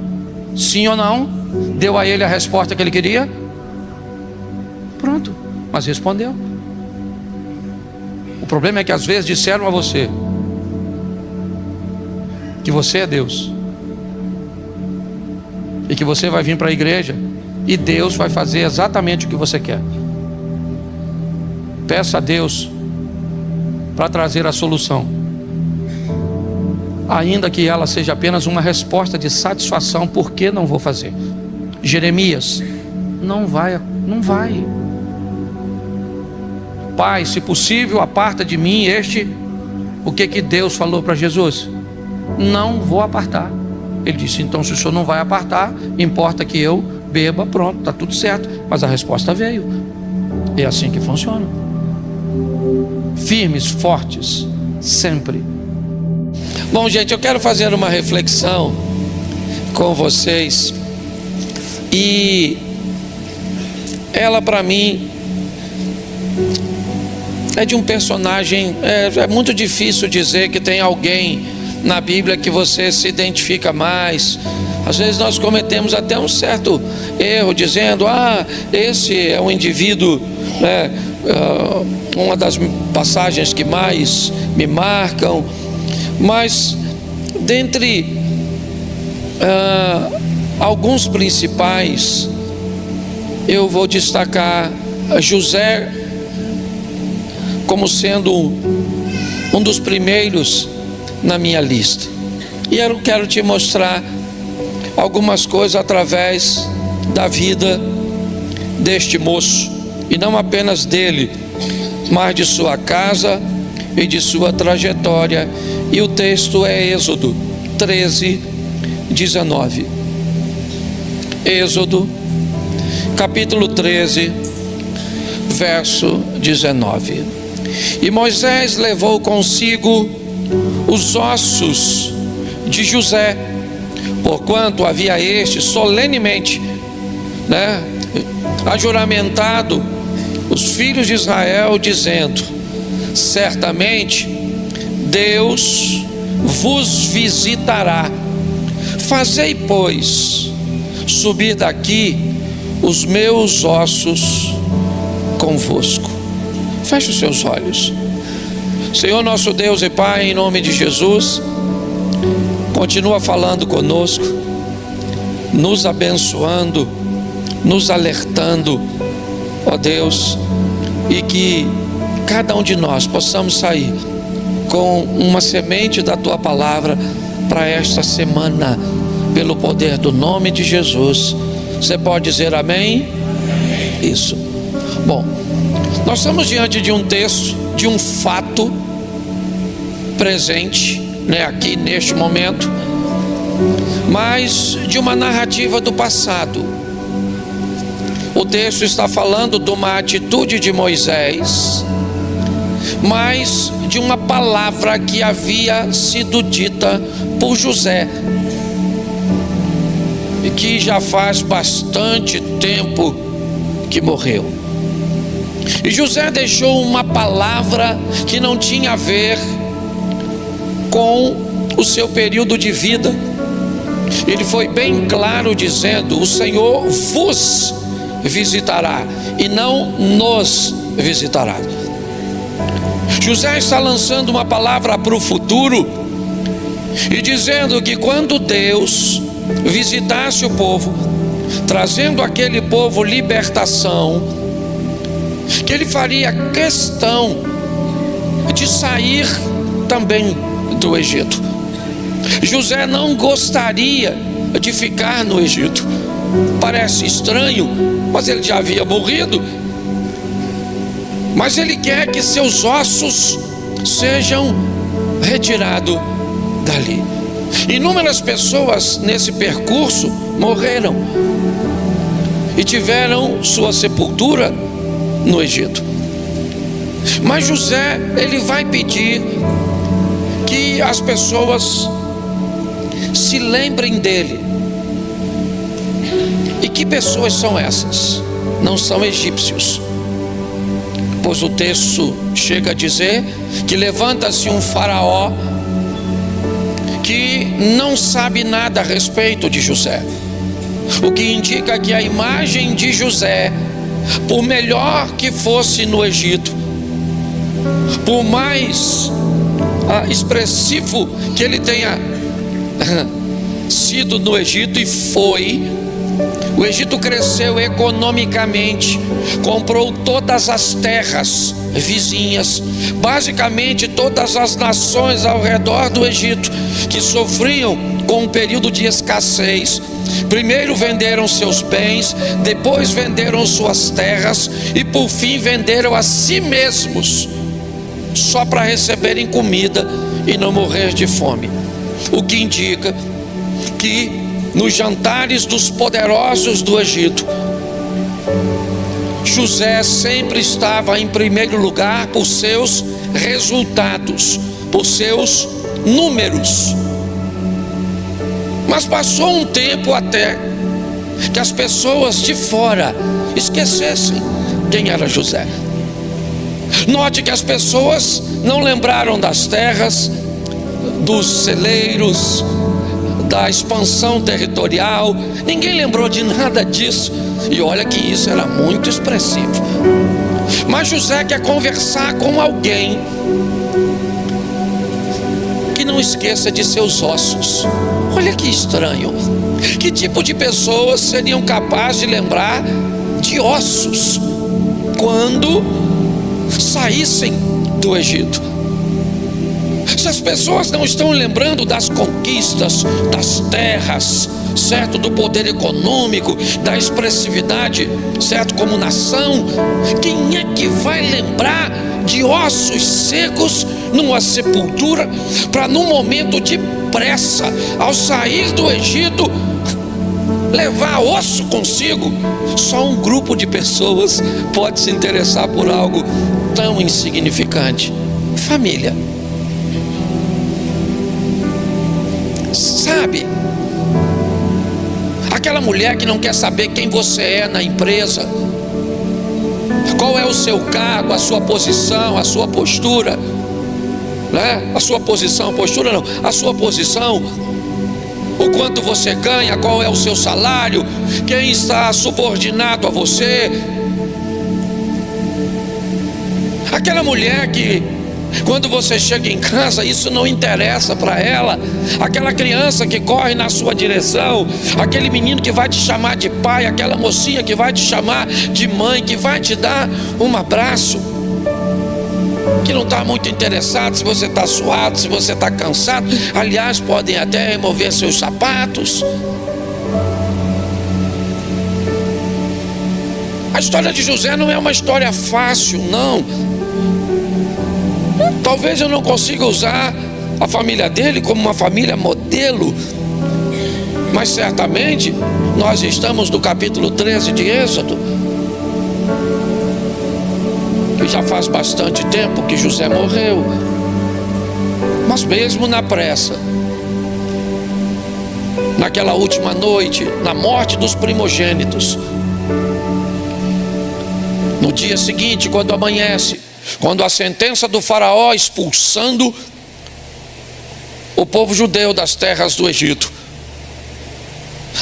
Sim ou não? Deu a ele a resposta que ele queria? Pronto, mas respondeu. O problema é que às vezes disseram a você que você é Deus, e que você vai vir para a igreja e Deus vai fazer exatamente o que você quer. Peça a Deus para trazer a solução, ainda que ela seja apenas uma resposta de satisfação. Por que não vou fazer? Jeremias: não vai. Pai, se possível, aparta de mim o que Deus falou para Jesus? Não vou apartar. Ele disse: então, se o senhor não vai apartar, importa que eu beba, pronto, está tudo certo. Mas a resposta veio. É assim que funciona. Firmes, fortes, sempre. Bom, gente, eu quero fazer uma reflexão com vocês, e ela para mim é de um personagem, é muito difícil dizer que tem alguém na Bíblia que você se identifica mais. Às vezes nós cometemos até um certo erro, dizendo: esse é um indivíduo, uma das passagens que mais me marcam. Mas dentre alguns principais, eu vou destacar José como sendo um dos primeiros na minha lista. E eu quero te mostrar algumas coisas através da vida deste moço, e não apenas dele, mas de sua casa e de sua trajetória. E o texto é Êxodo 13, 19. Êxodo capítulo 13, verso 19. E Moisés levou consigo os ossos de José, porquanto havia este solenemente ajuramentado os filhos de Israel, dizendo: certamente Deus vos visitará. Fazei, pois, subir daqui os meus ossos convosco. Feche os seus olhos. Senhor nosso Deus e Pai, em nome de Jesus, continua falando conosco, nos abençoando, nos alertando, ó Deus, e que cada um de nós possamos sair com uma semente da Tua palavra para esta semana, pelo poder do nome de Jesus. Você pode dizer amém? Isso. Bom, nós estamos diante de um texto, de um fato presente, aqui neste momento, mas de uma narrativa do passado. O texto está falando de uma atitude de Moisés, mas de uma palavra que havia sido dita por José, e que já faz bastante tempo que morreu. E José deixou uma palavra que não tinha a ver com o seu período de vida. Ele foi bem claro dizendo: o Senhor vos visitará e não nos visitará. José está lançando uma palavra para o futuro e dizendo que quando Deus visitasse o povo, trazendo aquele povo libertação, que ele faria questão de sair também do Egito. José não gostaria de ficar no Egito. Parece estranho, mas ele já havia morrido. Mas ele quer que seus ossos sejam retirados dali. Inúmeras pessoas nesse percurso morreram e tiveram sua sepultura no Egito. Mas José, ele vai pedir que as pessoas se lembrem dele. E que pessoas são essas? Não são egípcios, pois o texto chega a dizer que levanta-se um faraó que não sabe nada a respeito de José, o que indica que a imagem de José, por melhor que fosse no Egito, por mais expressivo que ele tenha sido no Egito, e foi, o Egito cresceu economicamente, comprou todas as terras vizinhas, basicamente todas as nações ao redor do Egito que sofriam com um período de escassez. Primeiro venderam seus bens, depois venderam suas terras e por fim venderam a si mesmos, só para receberem comida e não morrer de fome. O que indica que nos jantares dos poderosos do Egito, José sempre estava em primeiro lugar por seus resultados, por seus números. Mas passou um tempo até que as pessoas de fora esquecessem quem era José. Note que as pessoas não lembraram das terras, dos celeiros, da expansão territorial. Ninguém lembrou de nada disso. E olha que isso era muito expressivo. Mas José quer conversar com alguém que não esqueça de seus ossos. Olha que estranho. Que tipo de pessoas seriam capazes de lembrar de ossos quando saíssem do Egito? Se as pessoas não estão lembrando das conquistas, das terras, certo, do poder econômico, da expressividade, certo, como nação, quem é que vai lembrar de ossos secos numa sepultura, para num momento de pressa, ao sair do Egito, levar osso consigo? Só um grupo de pessoas pode se interessar por algo tão insignificante: família. Sabe, aquela mulher que não quer saber quem você é na empresa, qual é o seu cargo, a sua posição, a sua postura, né? A sua posição, postura não, a sua posição, o quanto você ganha, qual é o seu salário, quem está subordinado a você. Aquela mulher que Quando você chega em casa, isso não interessa para ela. Aquela criança que corre na sua direção, aquele menino que vai te chamar de pai, aquela mocinha que vai te chamar de mãe, que vai te dar um abraço, que não está muito interessado se você está suado, se você está cansado. Aliás, podem até remover seus sapatos. A história de José não é uma história fácil, não. Talvez eu não consiga usar a família dele como uma família modelo, mas certamente nós estamos no capítulo 13 de Êxodo, que já faz bastante tempo que José morreu. Mas mesmo na pressa, naquela última noite, na morte dos primogênitos, no dia seguinte, quando amanhece, quando a sentença do faraó expulsando o povo judeu das terras do Egito,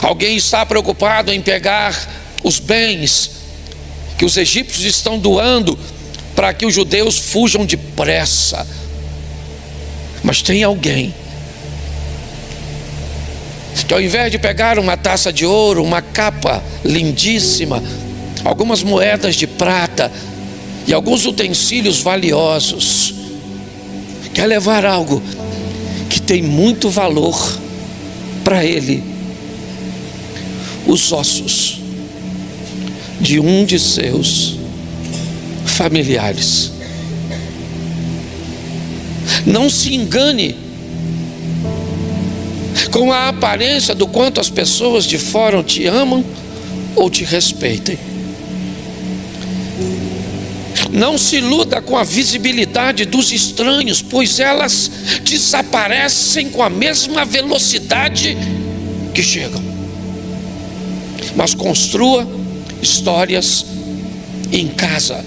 alguém está preocupado em pegar os bens que os egípcios estão doando para que os judeus fujam depressa. Mas tem alguém que, ao invés de pegar uma taça de ouro, uma capa lindíssima, algumas moedas de prata e alguns utensílios valiosos, quer levar algo que tem muito valor para ele: os ossos de um de seus familiares. Não se engane com a aparência do quanto as pessoas de fora te amam ou te respeitem. Não se iluda com a visibilidade dos estranhos, pois elas desaparecem com a mesma velocidade que chegam. Mas construa histórias em casa.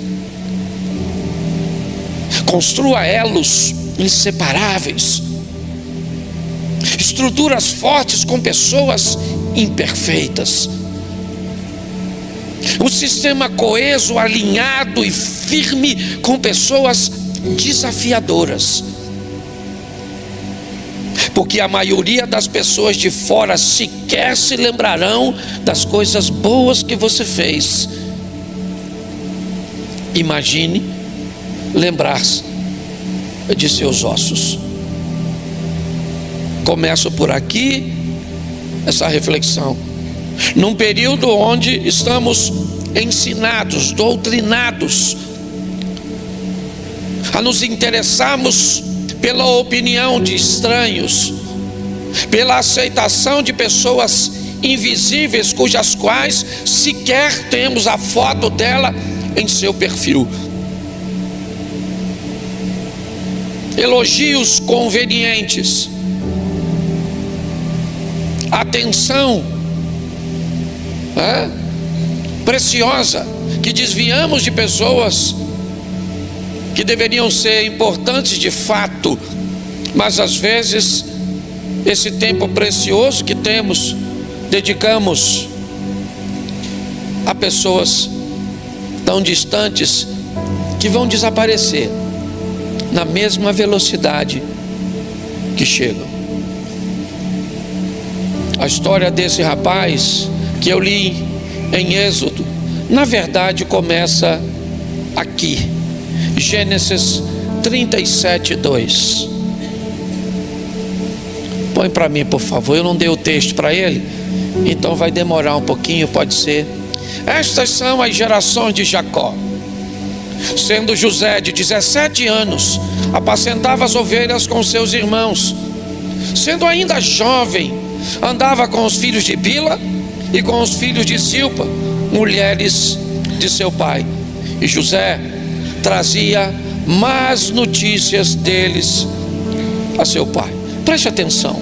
Construa elos inseparáveis, estruturas fortes com pessoas imperfeitas, um sistema coeso, alinhado e firme com pessoas desafiadoras. Porque a maioria das pessoas de fora sequer se lembrarão das coisas boas que você fez. Imagine lembrar-se de seus ossos. Começo por aqui essa reflexão, num período onde estamos ensinados, doutrinados a nos interessarmos pela opinião de estranhos, pela aceitação de pessoas invisíveis, cujas quais sequer temos a foto dela em seu perfil. Elogios convenientes, atenção preciosa, que desviamos de pessoas que deveriam ser importantes de fato, mas às vezes esse tempo precioso que temos, dedicamos a pessoas tão distantes que vão desaparecer na mesma velocidade que chegam. A história desse rapaz que eu li em Êxodo, na verdade começa aqui, Gênesis 37:2. Põe para mim, por favor. Eu não dei o texto para ele, então vai demorar um pouquinho, pode ser. Estas são as gerações de Jacó. Sendo José de 17 anos, apacentava as ovelhas com seus irmãos. Sendo ainda jovem, andava com os filhos de Bila e com os filhos de Zilpa, mulheres de seu pai. E José trazia más notícias deles a seu pai. Preste atenção,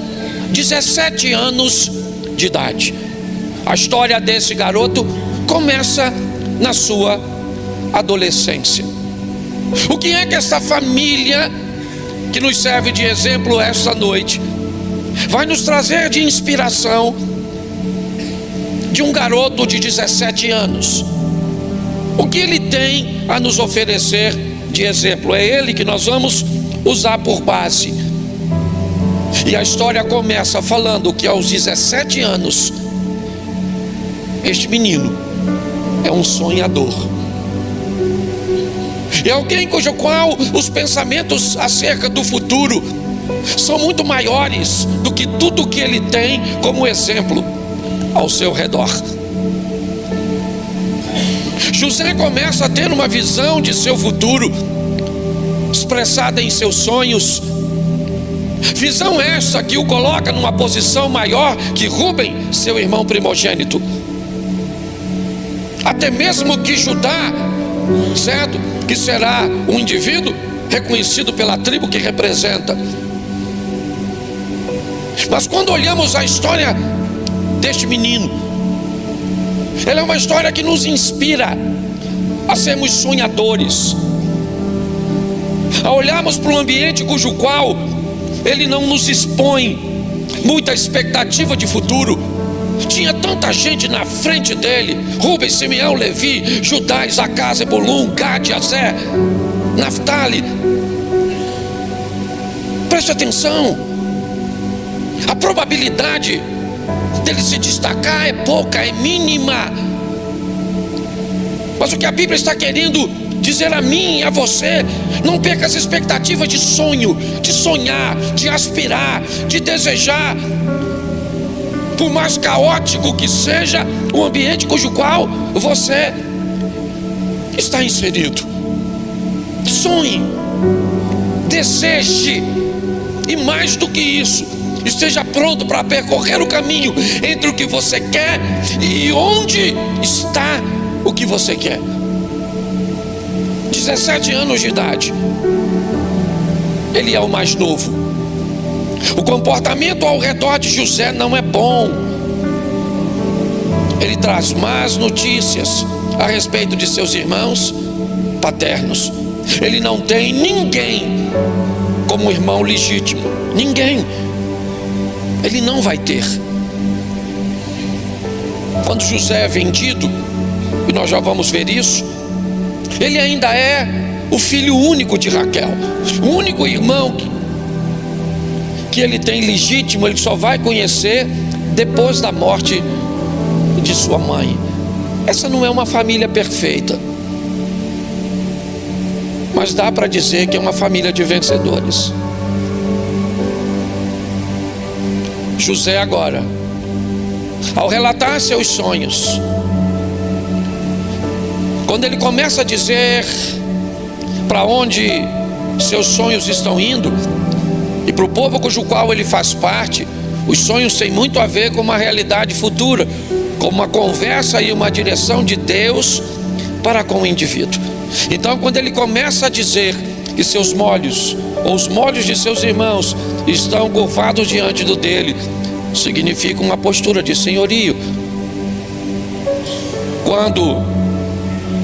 17 anos de idade. A história desse garoto começa na sua adolescência. O que é que essa família, que nos serve de exemplo esta noite, vai nos trazer de inspiração de um garoto de 17 anos? O que ele tem a nos oferecer de exemplo? É ele que nós vamos usar por base. E a história começa falando que aos 17 anos, este menino é um sonhador. É alguém cujo qual os pensamentos acerca do futuro são muito maiores do que tudo que ele tem como exemplo ao seu redor. José começa a ter uma visão de seu futuro expressada em seus sonhos. Visão essa que o coloca numa posição maior que Rúben, seu irmão primogênito. Até mesmo que Judá, certo? Que será um indivíduo reconhecido pela tribo que representa. Mas quando olhamos a história deste menino, ela é uma história que nos inspira a sermos sonhadores, a olharmos para um ambiente cujo qual ele não nos expõe muita expectativa de futuro. Tinha tanta gente na frente dele: Rúben, Simeão, Levi, Judá, Isacar, Zebulun, Gade, Aser, Naftali. Preste atenção, a probabilidade dele se destacar é pouca, é mínima. Mas o que a Bíblia está querendo dizer a mim e a você: não perca as expectativas de sonho, de sonhar, de aspirar, de desejar. Por mais caótico que seja o ambiente cujo qual você está inserido, sonhe, deseje, e mais do que isso, esteja pronto para percorrer o caminho entre o que você quer e onde está o que você quer. 17 anos de idade, ele é o mais novo. O comportamento ao redor de José não é bom. Ele traz más notícias a respeito de seus irmãos paternos. Ele não tem ninguém como irmão legítimo. Ninguém. Ele não vai ter. Quando José é vendido, e nós já vamos ver isso, ele ainda é o filho único de Raquel, o único irmão que ele tem legítimo. Ele só vai conhecer depois da morte de sua mãe. Essa não é uma família perfeita, mas dá para dizer que é uma família de vencedores. José agora, ao relatar seus sonhos, quando ele começa a dizer para onde seus sonhos estão indo, e para o povo cujo qual ele faz parte, os sonhos têm muito a ver com uma realidade futura, com uma conversa e uma direção de Deus para com o indivíduo. Então, quando ele começa a dizer que seus molhos, ou os molhos de seus irmãos, estão curvados diante do dele, significa uma postura de senhorio. Quando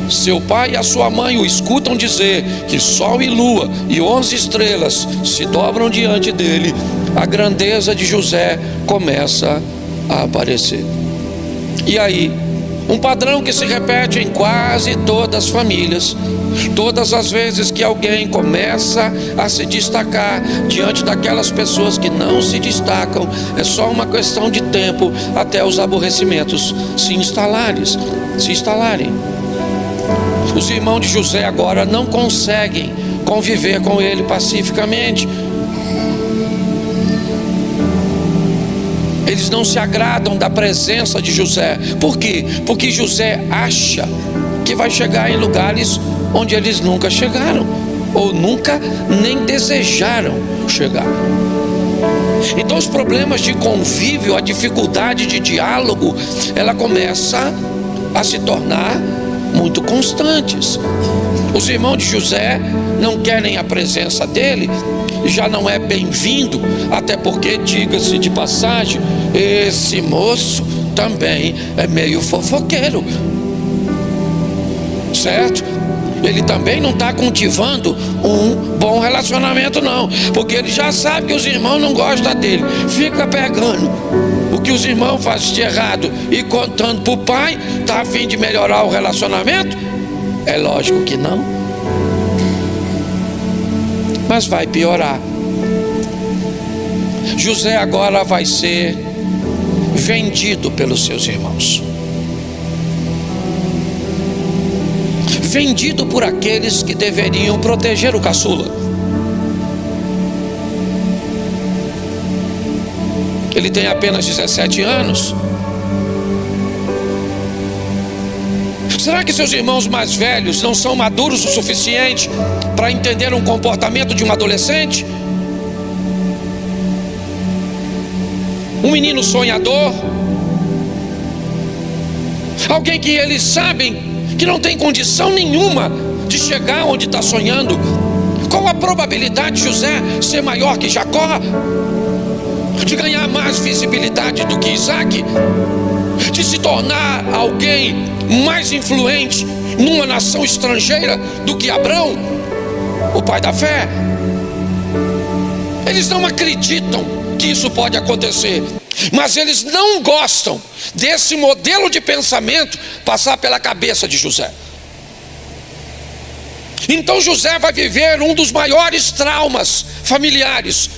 seu pai e a sua mãe o escutam dizer que sol e lua e 11 estrelas se dobram diante dele, a grandeza de José começa a aparecer. E aí, um padrão que se repete em quase todas as famílias. Todas as vezes que alguém começa a se destacar diante daquelas pessoas que não se destacam, é só uma questão de tempo até os aborrecimentos se instalarem. Os irmãos de José agora não conseguem conviver com ele pacificamente. Eles não se agradam da presença de José. Por quê? Porque José acha que vai chegar em lugares onde eles nunca chegaram, ou nunca nem desejaram chegar. Então os problemas de convívio, a dificuldade de diálogo, ela começa a se tornar muito constantes. Os irmãos de José não querem a presença dele, já não é bem-vindo, até porque, diga-se de passagem, esse moço também é meio fofoqueiro, certo? Ele também não está cultivando um bom relacionamento, não, porque ele já sabe que os irmãos não gostam dele, fica pegando o que os irmãos fazem de errado e contando para o pai. Está a fim de melhorar o relacionamento? É lógico que não. mas vai piorar. José agora vai ser vendido pelos seus irmãos, vendido por aqueles que deveriam proteger o caçula. Ele tem apenas 17 anos. Será que seus irmãos mais velhos não são maduros o suficiente para entender um comportamento de um adolescente? Um menino sonhador, alguém que eles sabem que não tem condição nenhuma de chegar onde está sonhando. Qual a probabilidade de José ser maior que Jacó, de ganhar mais visibilidade do que Isaac, de se tornar alguém mais influente numa nação estrangeira do que Abrão, o pai da fé? Eles não acreditam que isso pode acontecer, mas eles não gostam desse modelo de pensamento passar pela cabeça de José. Então José vai viver um dos maiores traumas familiares,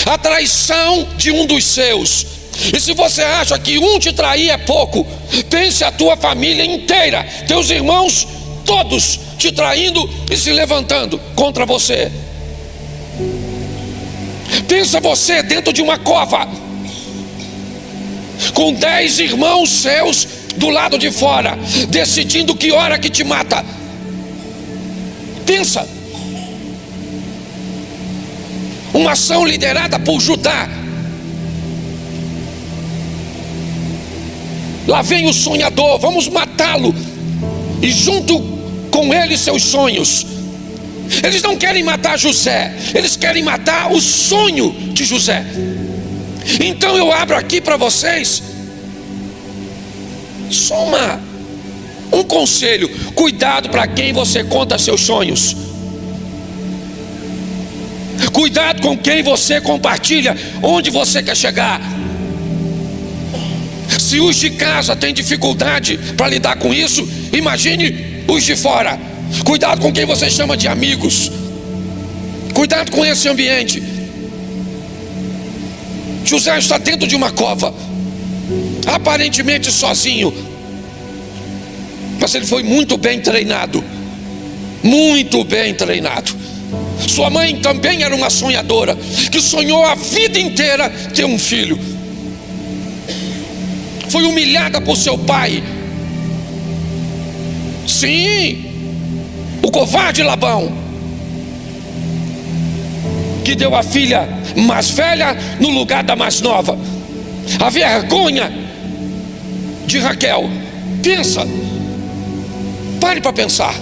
a traição de um dos seus. E se você acha que um te trair é pouco, pense a tua família inteira, teus irmãos todos te traindo e se levantando contra você. Pensa você dentro de uma cova, com 10 irmãos seus do lado de fora, decidindo que hora que te mata. Pensa. Uma ação liderada por Judá. Lá vem o sonhador, vamos matá-lo, e junto com ele seus sonhos. Eles não querem matar José, eles querem matar o sonho de José. Então eu abro aqui para vocês só um conselho: cuidado para quem você conta seus sonhos. Cuidado com quem você compartilha onde você quer chegar. Se os de casa têm dificuldade para lidar com isso, imagine os de fora. Cuidado com quem você chama de amigos. Cuidado com esse ambiente. José está dentro de uma cova, aparentemente sozinho, mas ele foi muito bem treinado. Muito bem treinado. Sua mãe também era uma sonhadora, que sonhou a vida inteira ter um filho. Foi humilhada por seu pai. Sim, o covarde Labão, que deu a filha mais velha no lugar da mais nova. A vergonha de Raquel. Pensa, pare para pensar.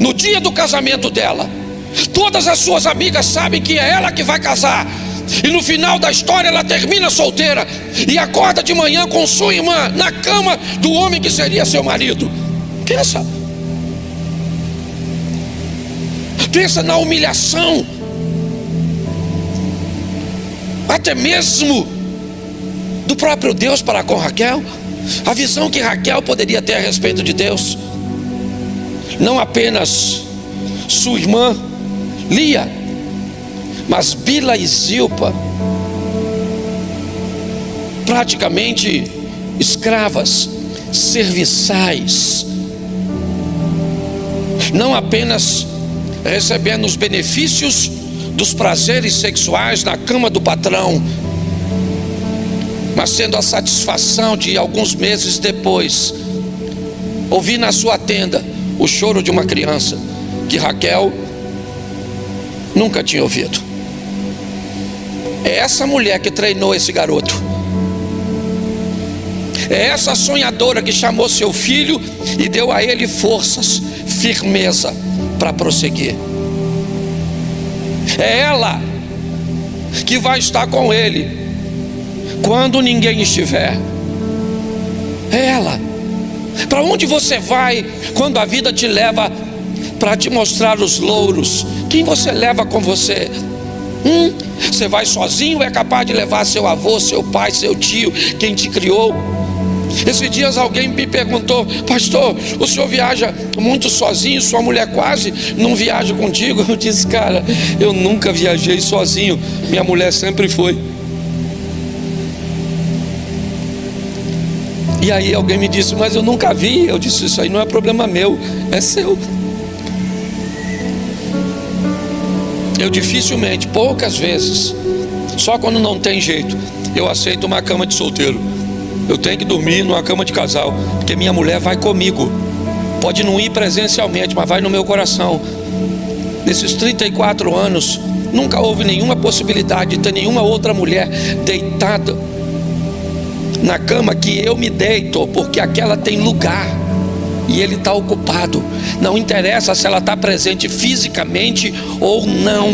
No dia do casamento dela, todas as suas amigas sabem que é ela que vai casar, e no final da história ela termina solteira e acorda de manhã com sua irmã na cama do homem que seria seu marido. Pensa. Pensa na humilhação, até mesmo do próprio Deus para com Raquel. A visão que Raquel poderia ter a respeito de Deus. Não apenas sua irmã Lia, mas Bila e Zilpa, praticamente escravas, serviçais, não apenas recebendo os benefícios dos prazeres sexuais na cama do patrão, mas tendo a satisfação de alguns meses depois ouvir na sua tenda o choro de uma criança que Raquel nunca tinha ouvido. É essa mulher que treinou esse garoto. É essa sonhadora que chamou seu filho e deu a ele forças, firmeza para prosseguir. É ela que vai estar com ele quando ninguém estiver. É ela. Para onde você vai quando a vida te leva para te mostrar os louros? Quem você leva com você? Você vai sozinho ou é capaz de levar seu avô, seu pai, seu tio, quem te criou? Esses dias alguém me perguntou: pastor, o senhor viaja muito sozinho? Sua mulher quase não viaja contigo? Eu disse: cara, eu nunca viajei sozinho, minha mulher sempre foi. E aí alguém me disse: mas eu nunca vi. Eu disse: isso aí não é problema meu, é seu. Eu dificilmente, poucas vezes, só quando não tem jeito, eu aceito uma cama de solteiro. Eu tenho que dormir numa cama de casal, porque minha mulher vai comigo. Pode não ir presencialmente, mas vai no meu coração. Nesses 34 anos, nunca houve nenhuma possibilidade de ter nenhuma outra mulher deitada na cama que eu me deito, porque aquela tem lugar e ele está ocupado. Não interessa se ela está presente fisicamente ou não.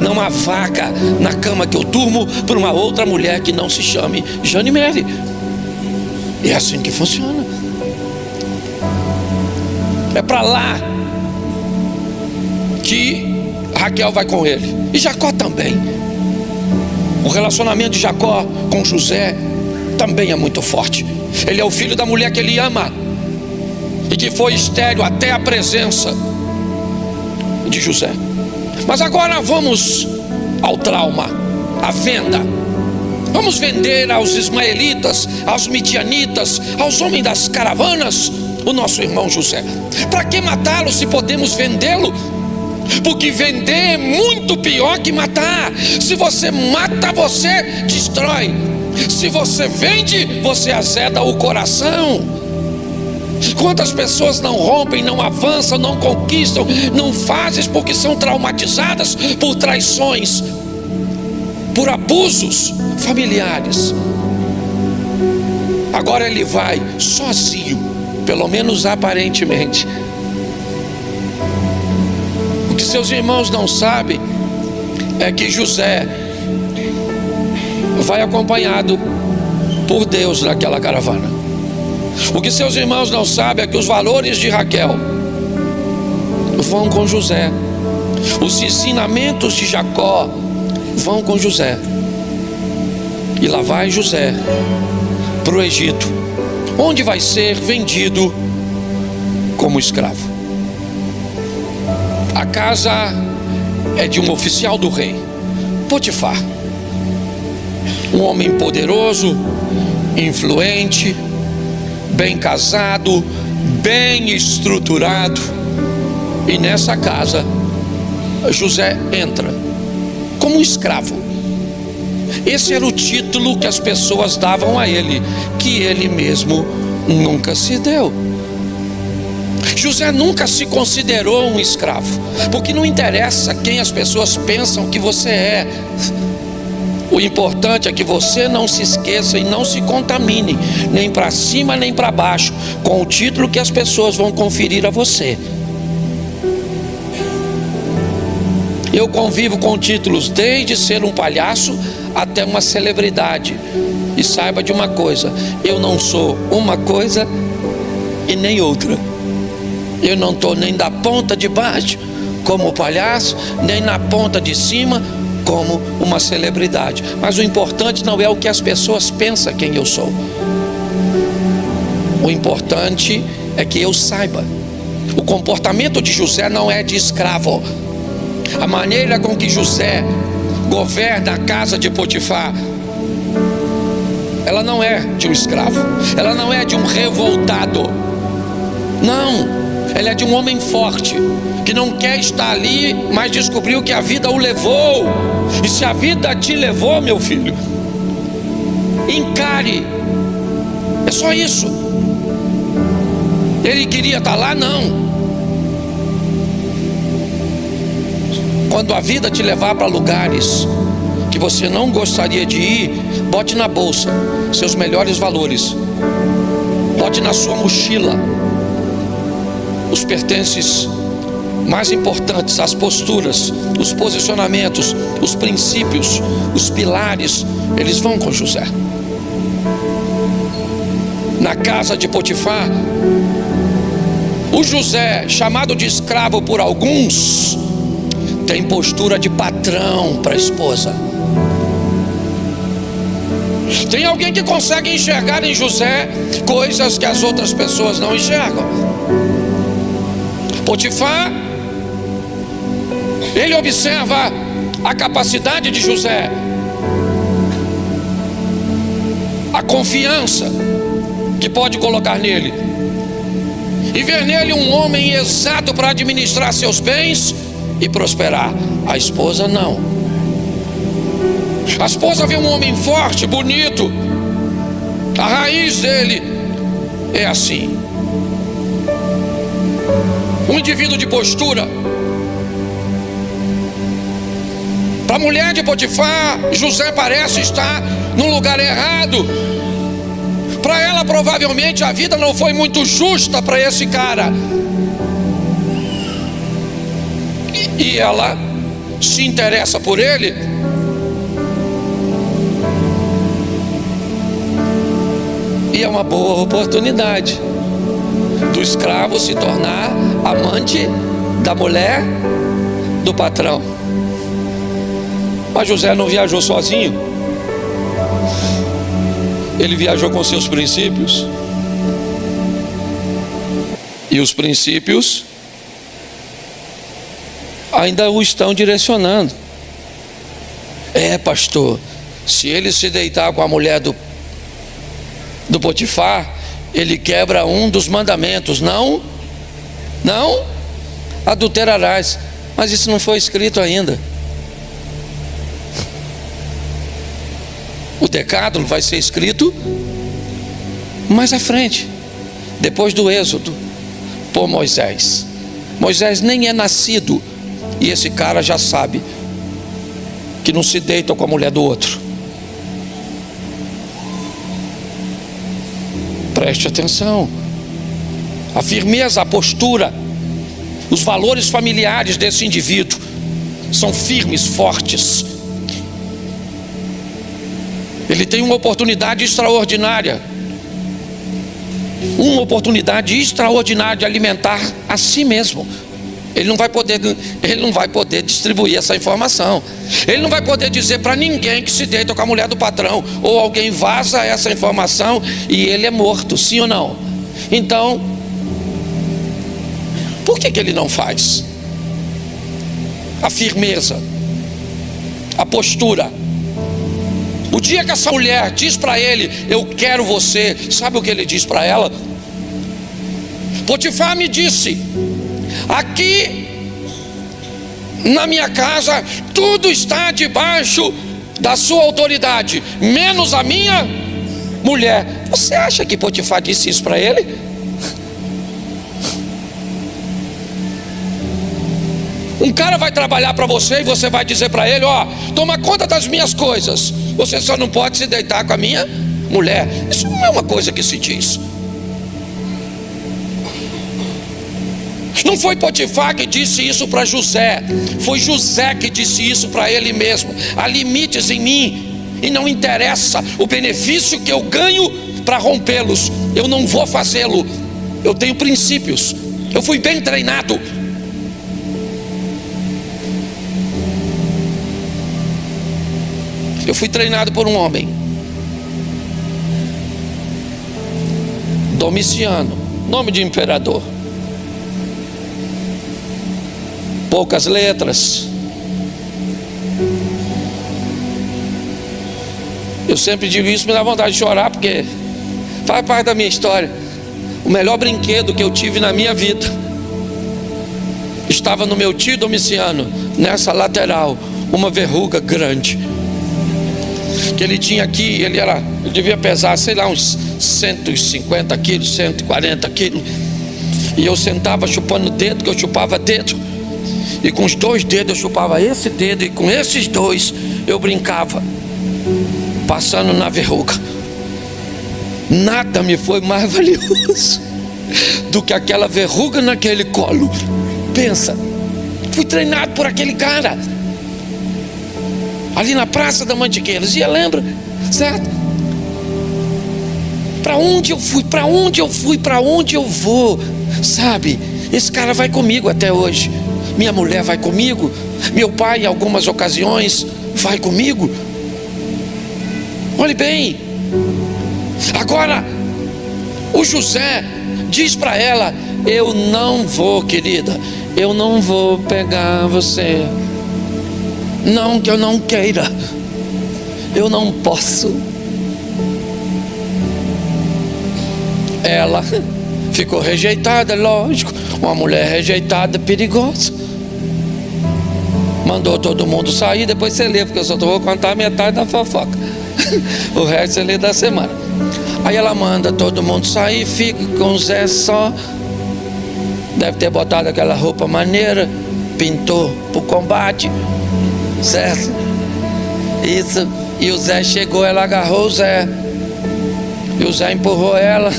Não há vaga na cama que eu durmo para uma outra mulher que não se chame Jane Mary. É assim que funciona. É para lá que Raquel vai com ele. E Jacó também. O relacionamento de Jacó com José também é muito forte. Ele é o filho da mulher que ele ama e que foi estéril até a presença de José. Mas agora vamos ao trauma, à venda. Vamos vender aos ismaelitas, aos midianitas, aos homens das caravanas o nosso irmão José. Para que matá-lo se podemos vendê-lo? Porque vender é muito pior que matar. Se você mata, você destrói. Se você vende, você azeda o coração. Quantas pessoas não rompem, não avançam, não conquistam, não fazem porque são traumatizadas por traições, por abusos familiares. Agora ele vai sozinho, pelo menos aparentemente. O que seus irmãos não sabem é que José vai acompanhado por Deus naquela caravana. O que seus irmãos não sabem é que os valores de Raquel vão com José. Os ensinamentos de Jacó vão com José. E lá vai José para o Egito, onde vai ser vendido como escravo. A casa é de um oficial do rei, Potifar. Um homem poderoso, influente, bem casado, bem estruturado. E nessa casa José entra como um escravo. Esse era o título que as pessoas davam a ele, que ele mesmo nunca se deu. José nunca se considerou um escravo, porque não interessa quem as pessoas pensam que você é. O importante é que você não se esqueça e não se contamine, nem para cima nem para baixo, com o título que as pessoas vão conferir a você. Eu convivo com títulos desde ser um palhaço até uma celebridade. E saiba de uma coisa: eu não sou uma coisa e nem outra. Eu não estou nem da ponta de baixo como palhaço, nem na ponta de cima como uma celebridade. Mas o importante não é o que as pessoas pensam quem eu sou. O importante é que eu saiba. O comportamento de José não é de escravo. A maneira com que José governa a casa de Potifar, ela não é de um escravo, ela não é de um revoltado. Não, ela é de um homem forte, que não quer estar ali, mas descobriu que a vida o levou. E se a vida te levou, meu filho, encare. É só isso. Ele queria estar lá? Não. Quando a vida te levar para lugares que você não gostaria de ir, bote na bolsa seus melhores valores, bote na sua mochila os pertences mais importantes, as posturas, os posicionamentos, os princípios, os pilares. Eles vão com José. Na casa de Potifar, o José, chamado de escravo por alguns, tem postura de patrão para a esposa. Tem alguém que consegue enxergar em José coisas que as outras pessoas não enxergam. Potifar, ele observa a capacidade de José, a confiança que pode colocar nele, e ver nele um homem exato para administrar seus bens e prosperar. A esposa não. A esposa vê um homem forte, bonito. A raiz dele é assim. Um indivíduo de postura. Para a mulher de Potifar, José parece estar no lugar errado. Para ela, provavelmente, a vida não foi muito justa para esse cara. E ela se interessa por ele. E é uma boa oportunidade do escravo se tornar amante da mulher do patrão. Mas José não viajou sozinho. Ele viajou com seus princípios. E os princípios ainda o estão direcionando. Pastor, se ele se deitar com a mulher do Potifar, ele quebra um dos mandamentos. Não adulterarás. Mas isso não foi escrito ainda. O decálogo vai ser escrito mais à frente, depois do Êxodo, por Moisés. Moisés nem é nascido, e esse cara já sabe que não se deita com a mulher do outro. Preste atenção. A firmeza, a postura, os valores familiares desse indivíduo são firmes, fortes. Ele tem uma oportunidade extraordinária. Uma oportunidade extraordinária de alimentar a si mesmo. Ele não vai poder distribuir essa informação. Ele não vai poder dizer para ninguém que se deita com a mulher do patrão, ou alguém vaza essa informação e ele é morto, sim ou não? Então, por que ele não faz? A firmeza, a postura. O dia que essa mulher diz para ele: eu quero você, sabe o que ele diz para ela? Potifar me disse: aqui na minha casa tudo está debaixo da sua autoridade, menos a minha mulher. Você acha que Potifar disse isso para ele? Um cara vai trabalhar para você e você vai dizer para ele: ó, toma conta das minhas coisas, você só não pode se deitar com a minha mulher. Isso não é uma coisa que se diz. Não foi Potifar que disse isso para José, foi José que disse isso para ele mesmo. Há limites em mim, e não interessa o benefício que eu ganho para rompê-los, eu não vou fazê-lo. Eu tenho princípios, eu fui bem treinado. Eu fui treinado por um homem, Domiciano, nome de imperador, poucas letras. Eu sempre digo isso, me dá vontade de chorar, porque faz parte da minha história. O melhor brinquedo que eu tive na minha vida estava no meu tio Domiciano, nessa lateral, uma verruga grande que ele tinha aqui. Ele devia pesar, sei lá, uns 150 quilos, 140 quilos. E eu sentava chupando o dedo, que eu chupava dedo. E com os dois dedos eu chupava esse dedo, e com esses dois eu brincava, passando na verruga. Nada me foi mais valioso do que aquela verruga naquele colo. Pensa, fui treinado por aquele cara ali na Praça da Mantiqueiras. E lembra, certo? Para onde eu fui, para onde eu fui, para onde eu vou, sabe? Esse cara vai comigo até hoje. Minha mulher vai comigo. Meu pai, em algumas ocasiões, vai comigo. Olhe bem. Agora, o José diz para ela: eu não vou, querida, eu não vou pegar você. Não que eu não queira, eu não posso. Ela ficou rejeitada, lógico. Uma mulher rejeitada é perigosa. Mandou todo mundo sair. Depois você lê, porque eu só vou contar metade da fofoca. O resto você lê da semana. Aí ela manda todo mundo sair, fica com o Zé só. Deve ter botado aquela roupa maneira, pintou pro combate, certo? Isso. E o Zé chegou, ela agarrou o Zé. E o Zé empurrou ela,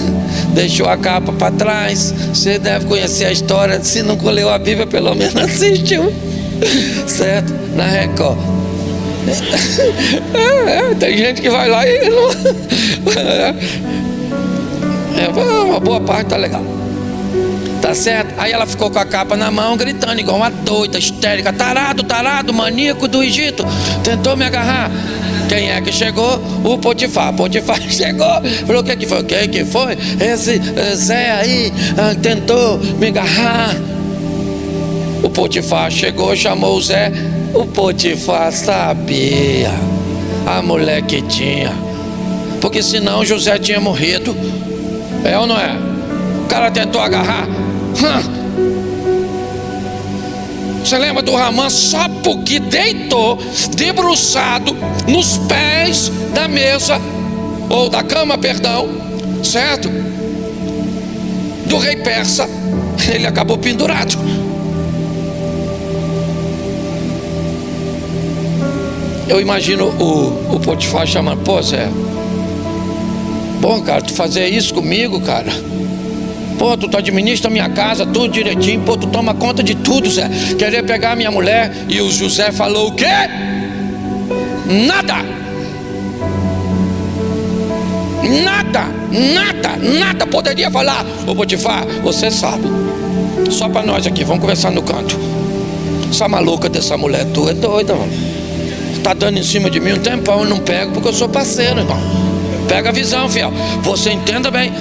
deixou a capa para trás. Você deve conhecer a história. Se não leu a Bíblia, pelo menos assistiu, certo? Na Record. Tem gente que vai lá e não... uma boa parte tá legal, tá certo? Aí ela ficou com a capa na mão, gritando igual uma doida, histérica: tarado, tarado, maníaco do Egito, tentou me agarrar. Quem é que chegou? O Potifar. Potifar chegou, falou: o que foi? O que foi? Esse Zé aí tentou me agarrar. O Potifar chegou, chamou o Zé. O Potifar sabia a mulher que tinha, porque senão José tinha morrido. É ou não é? O cara tentou agarrar. Você lembra do Ramã? Só porque deitou debruçado nos pés da mesa, ou da cama, perdão, certo? Do rei persa, ele acabou pendurado. Eu imagino o Potifar chamando: pô, Zé, bom, cara, tu fazer isso comigo, cara. Pô, tu administra a minha casa, tudo direitinho. Pô, tu toma conta de tudo, Zé. Querer pegar a minha mulher. E o José falou: o quê? Nada. Nada, nada, nada. Poderia falar: ô Potifar, você sabe. Só pra nós aqui, vamos conversar no canto. Essa maluca dessa mulher tua é doida, mano. Tá dando em cima de mim um tempão, eu não pego porque eu sou parceiro, irmão. Pega a visão, fiel. Você entenda bem.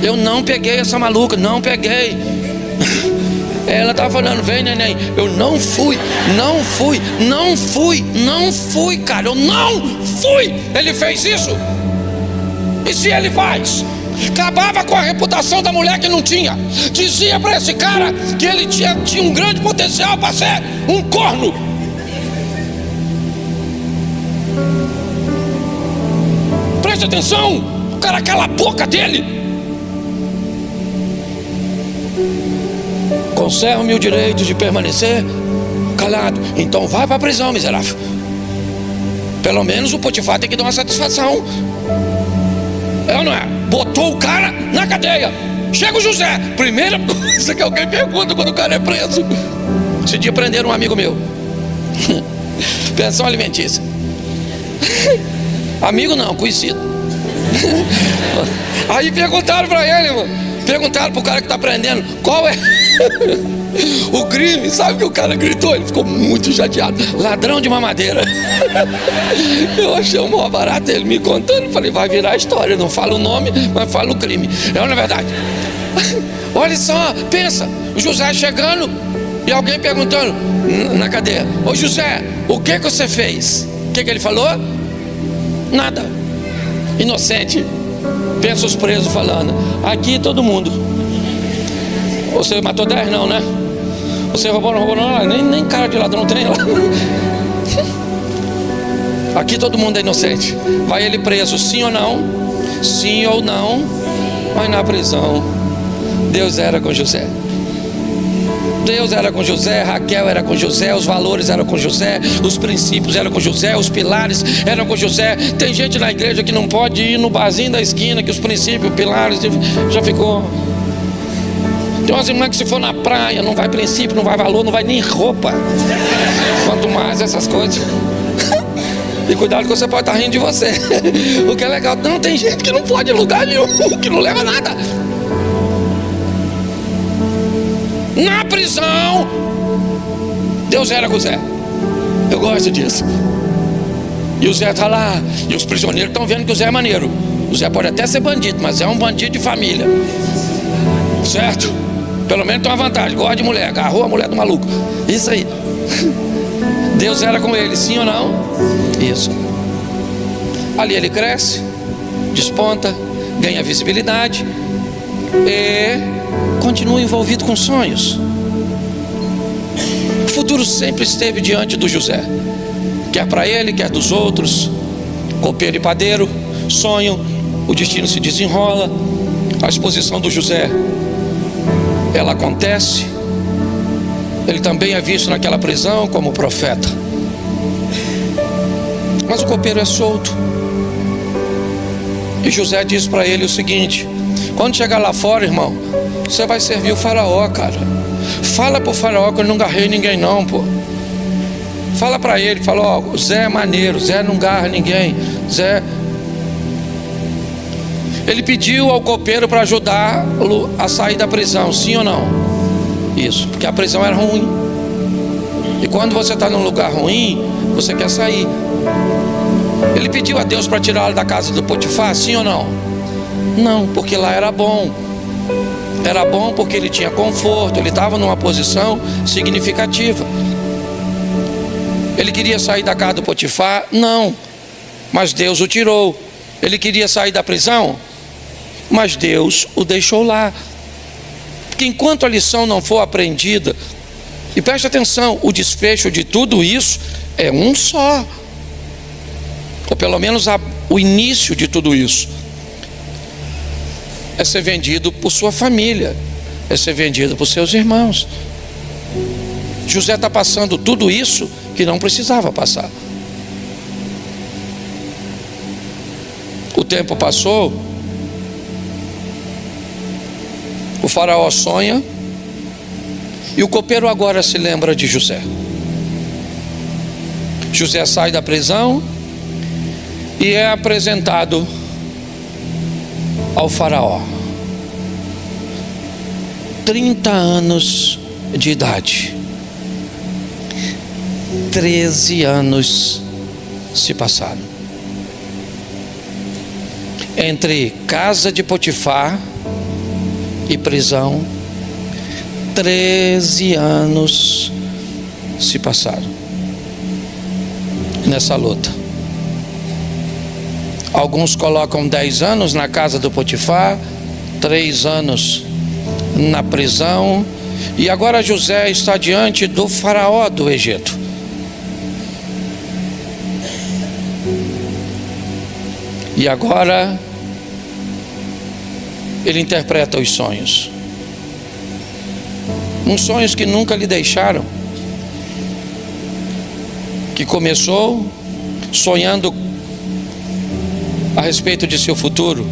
Eu não peguei essa maluca, não peguei. Ela tá falando: vem, neném. Eu não fui, cara. Eu não fui. Ele fez isso. E se ele faz? Acabava com a reputação da mulher que não tinha. Dizia pra esse cara que ele tinha um grande potencial para ser um corno. Preste atenção. O cara cala a boca dele. Conserve-me o direito de permanecer calado. Então vai para a prisão, miserável. Pelo menos o Potifar tem que dar uma satisfação. É ou não é? Botou o cara na cadeia. Chega o José. Primeira coisa que alguém pergunta quando o cara é preso: esse dia prenderam um amigo meu. Pensão alimentícia. Amigo não, conhecido. Aí perguntaram para ele, mano. Perguntaram pro cara que tá prendendo qual é o crime. Sabe o que o cara gritou? Ele ficou muito chateado: ladrão de mamadeira. Eu achei o maior barato ele me contando. Falei: vai virar história. Não fala o nome, mas fala o crime. É na verdade. Olha só, pensa, o José chegando e alguém perguntando na cadeia: ô José, o que você fez? O que ele falou? Nada. Inocente. Pensa os presos falando: aqui todo mundo. Você matou 10 não, né? Você roubou não? Nem cara de ladrão tem lá. Aqui todo mundo é inocente. Vai ele preso, sim ou não? Sim ou não? Mas na prisão, Deus era com José. Deus era com José, Raquel era com José, os valores eram com José, os princípios eram com José, os pilares eram com José. Tem gente na igreja que não pode ir no barzinho da esquina, que os princípios, pilares, já ficou. Tem umas irmãs que se for na praia, não vai princípio, não vai valor, não vai nem roupa. Quanto mais essas coisas. E cuidado que você pode estar rindo de você. O que é legal, não, tem gente que não pode ir em lugar nenhum, que não leva nada. Na prisão, Deus era com Zé. Eu gosto disso. E o Zé está lá, e os prisioneiros estão vendo que o Zé é maneiro. O Zé pode até ser bandido, mas é um bandido de família, certo? Pelo menos tem uma vantagem, gosta de mulher, agarrou a mulher do maluco. Isso aí. Deus era com ele, sim ou não? Isso. Ali ele cresce, desponta, ganha visibilidade e continua envolvido com sonhos. O futuro sempre esteve diante do José, quer para ele, quer dos outros. Copeiro e padeiro, sonho, o destino se desenrola. A exposição do José, ela acontece. Ele também é visto naquela prisão como profeta. Mas o copeiro é solto. E José diz para ele o seguinte: quando chegar lá fora, irmão, você vai servir o faraó, cara. Fala pro faraó que eu não garrei ninguém não, pô. Fala para ele, fala, ó, Zé é maneiro, Zé não garra ninguém, Zé. Ele pediu ao copeiro para ajudá-lo a sair da prisão, sim ou não? Isso, porque a prisão era ruim. E quando você está num lugar ruim, você quer sair. Ele pediu a Deus para tirá-lo da casa do Potifar, sim ou não? Não, porque lá era bom. Era bom porque ele tinha conforto, ele estava numa posição significativa. Ele queria sair da casa do Potifar? Não, mas Deus o tirou. Ele queria sair da prisão? Mas Deus o deixou lá. Porque enquanto a lição não for aprendida, e preste atenção, o desfecho de tudo isso é um só, ou pelo menos o início de tudo isso é ser vendido por sua família, é ser vendido por seus irmãos. José está passando tudo isso que não precisava passar. O tempo passou, o faraó sonha, e o copeiro agora se lembra de José. José sai da prisão e é apresentado ao faraó. 30 anos de idade. 13 anos se passaram. Entre casa de Potifar e prisão, 13 anos se passaram nessa luta. Alguns colocam 10 anos na casa do Potifar, 3 anos na prisão, e agora José está diante do faraó do Egito. E agora ele interpreta os sonhos. Uns sonhos que nunca lhe deixaram. Que começou sonhando a respeito de seu futuro.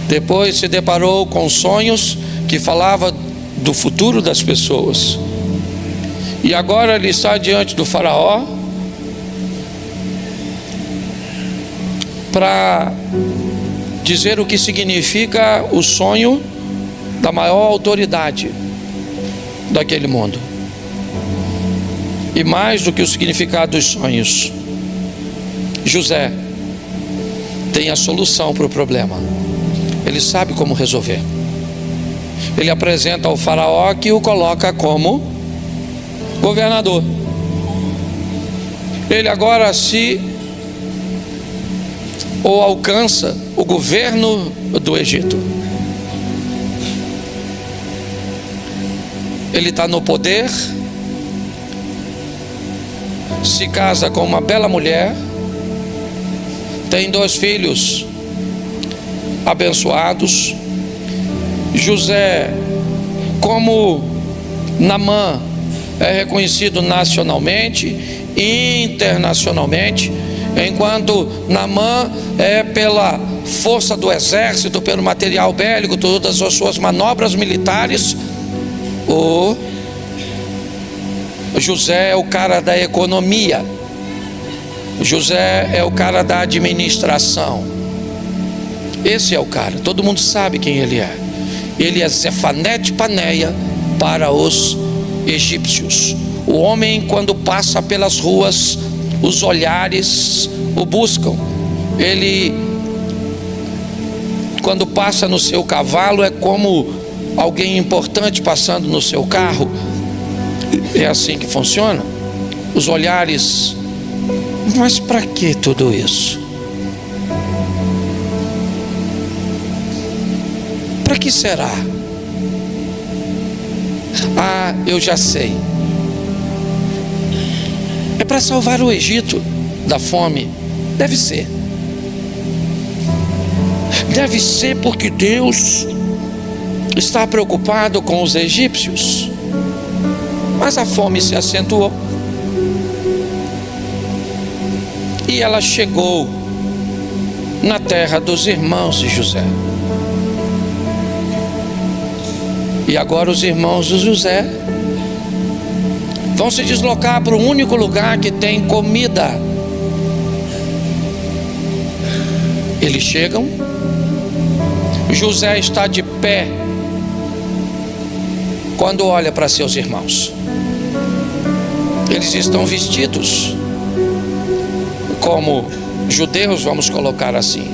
Depois se deparou com sonhos que falavam do futuro das pessoas. E agora ele está diante do faraó para dizer o que significa o sonho da maior autoridade daquele mundo. E mais do que o significado dos sonhos, José tem a solução para o problema. Ele sabe como resolver. Ele apresenta ao faraó, que o coloca como governador. Ele agora alcança o governo do Egito. Ele está no poder, se casa com uma bela mulher, tem 2 filhos abençoados. José, como Naamã, é reconhecido nacionalmente e internacionalmente, enquanto Naamã é pela força do exército, pelo material bélico, todas as suas manobras militares. O José é o cara da economia. José é o cara da administração. Esse é o cara, todo mundo sabe quem ele é. Ele é Zefanete Paneia para os egípcios. O homem, quando passa pelas ruas, os olhares o buscam. Ele, quando passa no seu cavalo, é como alguém importante passando no seu carro. É assim que funciona. Os olhares. Mas para que tudo isso? Para que será? Ah, eu já sei. É para salvar o Egito da fome. Deve ser. Deve ser porque Deus está preocupado com os egípcios. Mas a fome se acentuou. E ela chegou na terra dos irmãos de José. E agora os irmãos de José vão se deslocar para o único lugar que tem comida. Eles chegam. José está de pé quando olha para seus irmãos. Eles estão vestidos como judeus, vamos colocar assim.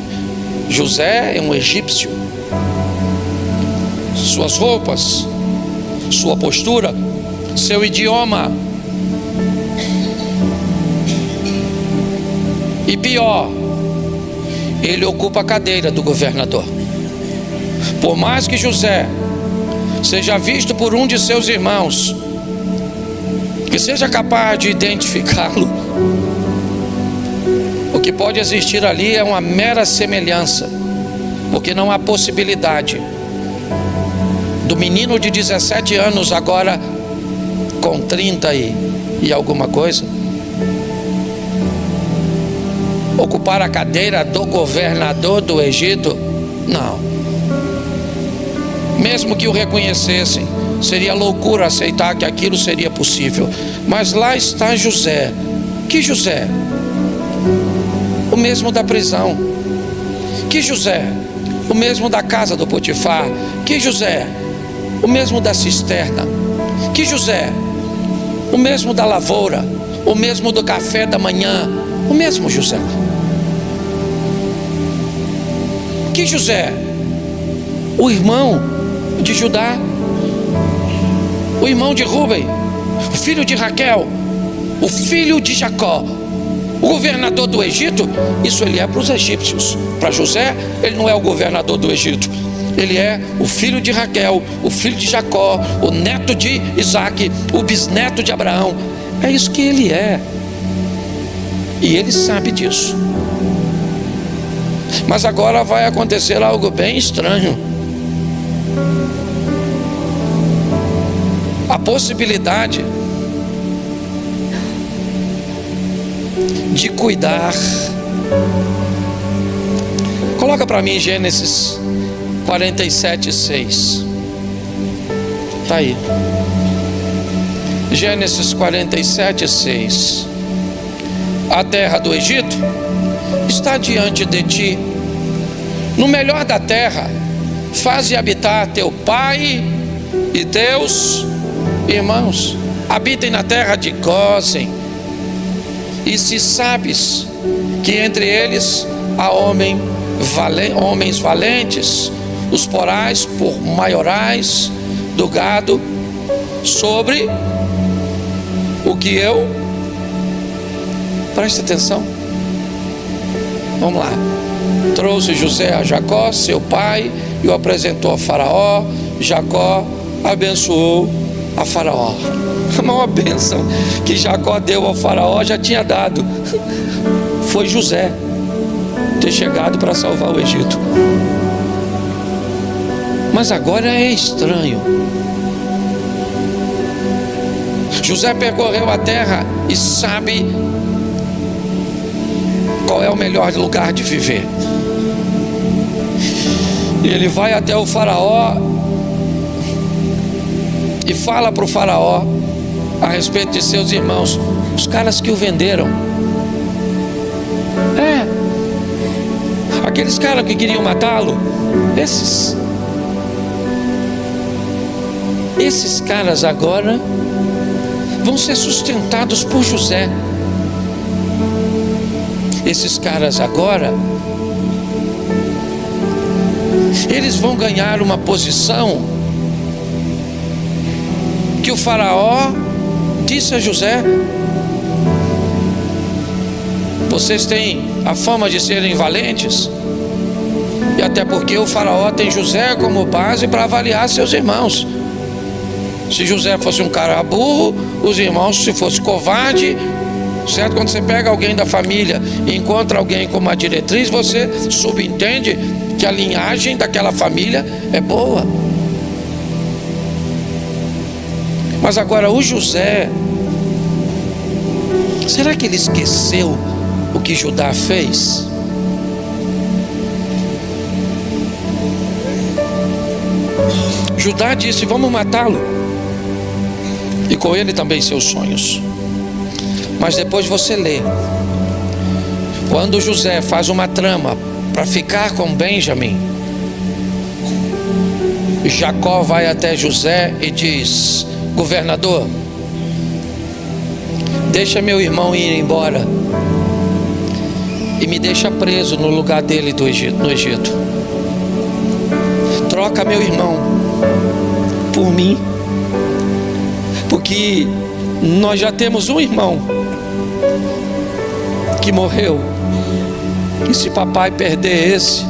José é um egípcio. Suas roupas, sua postura, seu idioma. E pior, ele ocupa a cadeira do governador. Por mais que José seja visto por um de seus irmãos, que seja capaz de identificá-lo, o que pode existir ali é uma mera semelhança, porque não há possibilidade do menino de 17 anos agora com 30 e alguma coisa ocupar a cadeira do governador do Egito. Não. Mesmo que o reconhecessem, seria loucura aceitar que aquilo seria possível. Mas lá está José. Que José? O mesmo da prisão. Que José? O mesmo da casa do Potifar. Que José? O mesmo da cisterna. Que José? O mesmo da lavoura. O mesmo do café da manhã. O mesmo José. Que José? O irmão de Judá, o irmão de Rúben, o filho de Raquel, o filho de Jacó, o governador do Egito. Isso ele é para os egípcios. Para José, ele não é o governador do Egito. Ele é o filho de Raquel, o filho de Jacó, o neto de Isaac, o bisneto de Abraão. É isso que ele é. E ele sabe disso. Mas agora vai acontecer algo bem estranho. A possibilidade de cuidar. Coloca para mim Gênesis 47:6. Está aí. Gênesis 47:6. A terra do Egito está diante de ti. No melhor da terra, faze habitar teu pai e teus irmãos. Habitem na terra de Gósen. E se sabes que entre eles há homens valentes, os porás por maiorais do gado sobre o que eu. Preste atenção. Vamos lá. Trouxe José a Jacó, seu pai, e o apresentou a Faraó. Jacó abençoou a Faraó. A maior bênção que Jacó deu ao Faraó já tinha dado. Foi José ter chegado para salvar o Egito. Mas agora é estranho. José percorreu a terra e sabe qual é o melhor lugar de viver. Ele vai até o Faraó e fala para o Faraó a respeito de seus irmãos, os caras que o venderam. Aqueles caras que queriam matá-lo, esses caras agora vão ser sustentados por José. Esses caras agora, eles vão ganhar uma posição que o faraó disse a José: vocês têm a fama de serem valentes, e até porque o faraó tem José como base para avaliar seus irmãos. Se José fosse um cara burro, os irmãos, se fosse covarde, certo? Quando você pega alguém da família e encontra alguém como uma diretriz, você subentende que a linhagem daquela família é boa. Mas agora o José, será que ele esqueceu o que Judá fez? Judá disse: vamos matá-lo, e com ele também seus sonhos. Mas depois você lê, quando José faz uma trama para ficar com Benjamim, Jacó vai até José e diz: governador, deixa meu irmão ir embora e me deixa preso no lugar dele no Egito. Troca meu irmão por mim, porque nós já temos um irmão que morreu, e se papai perder esse,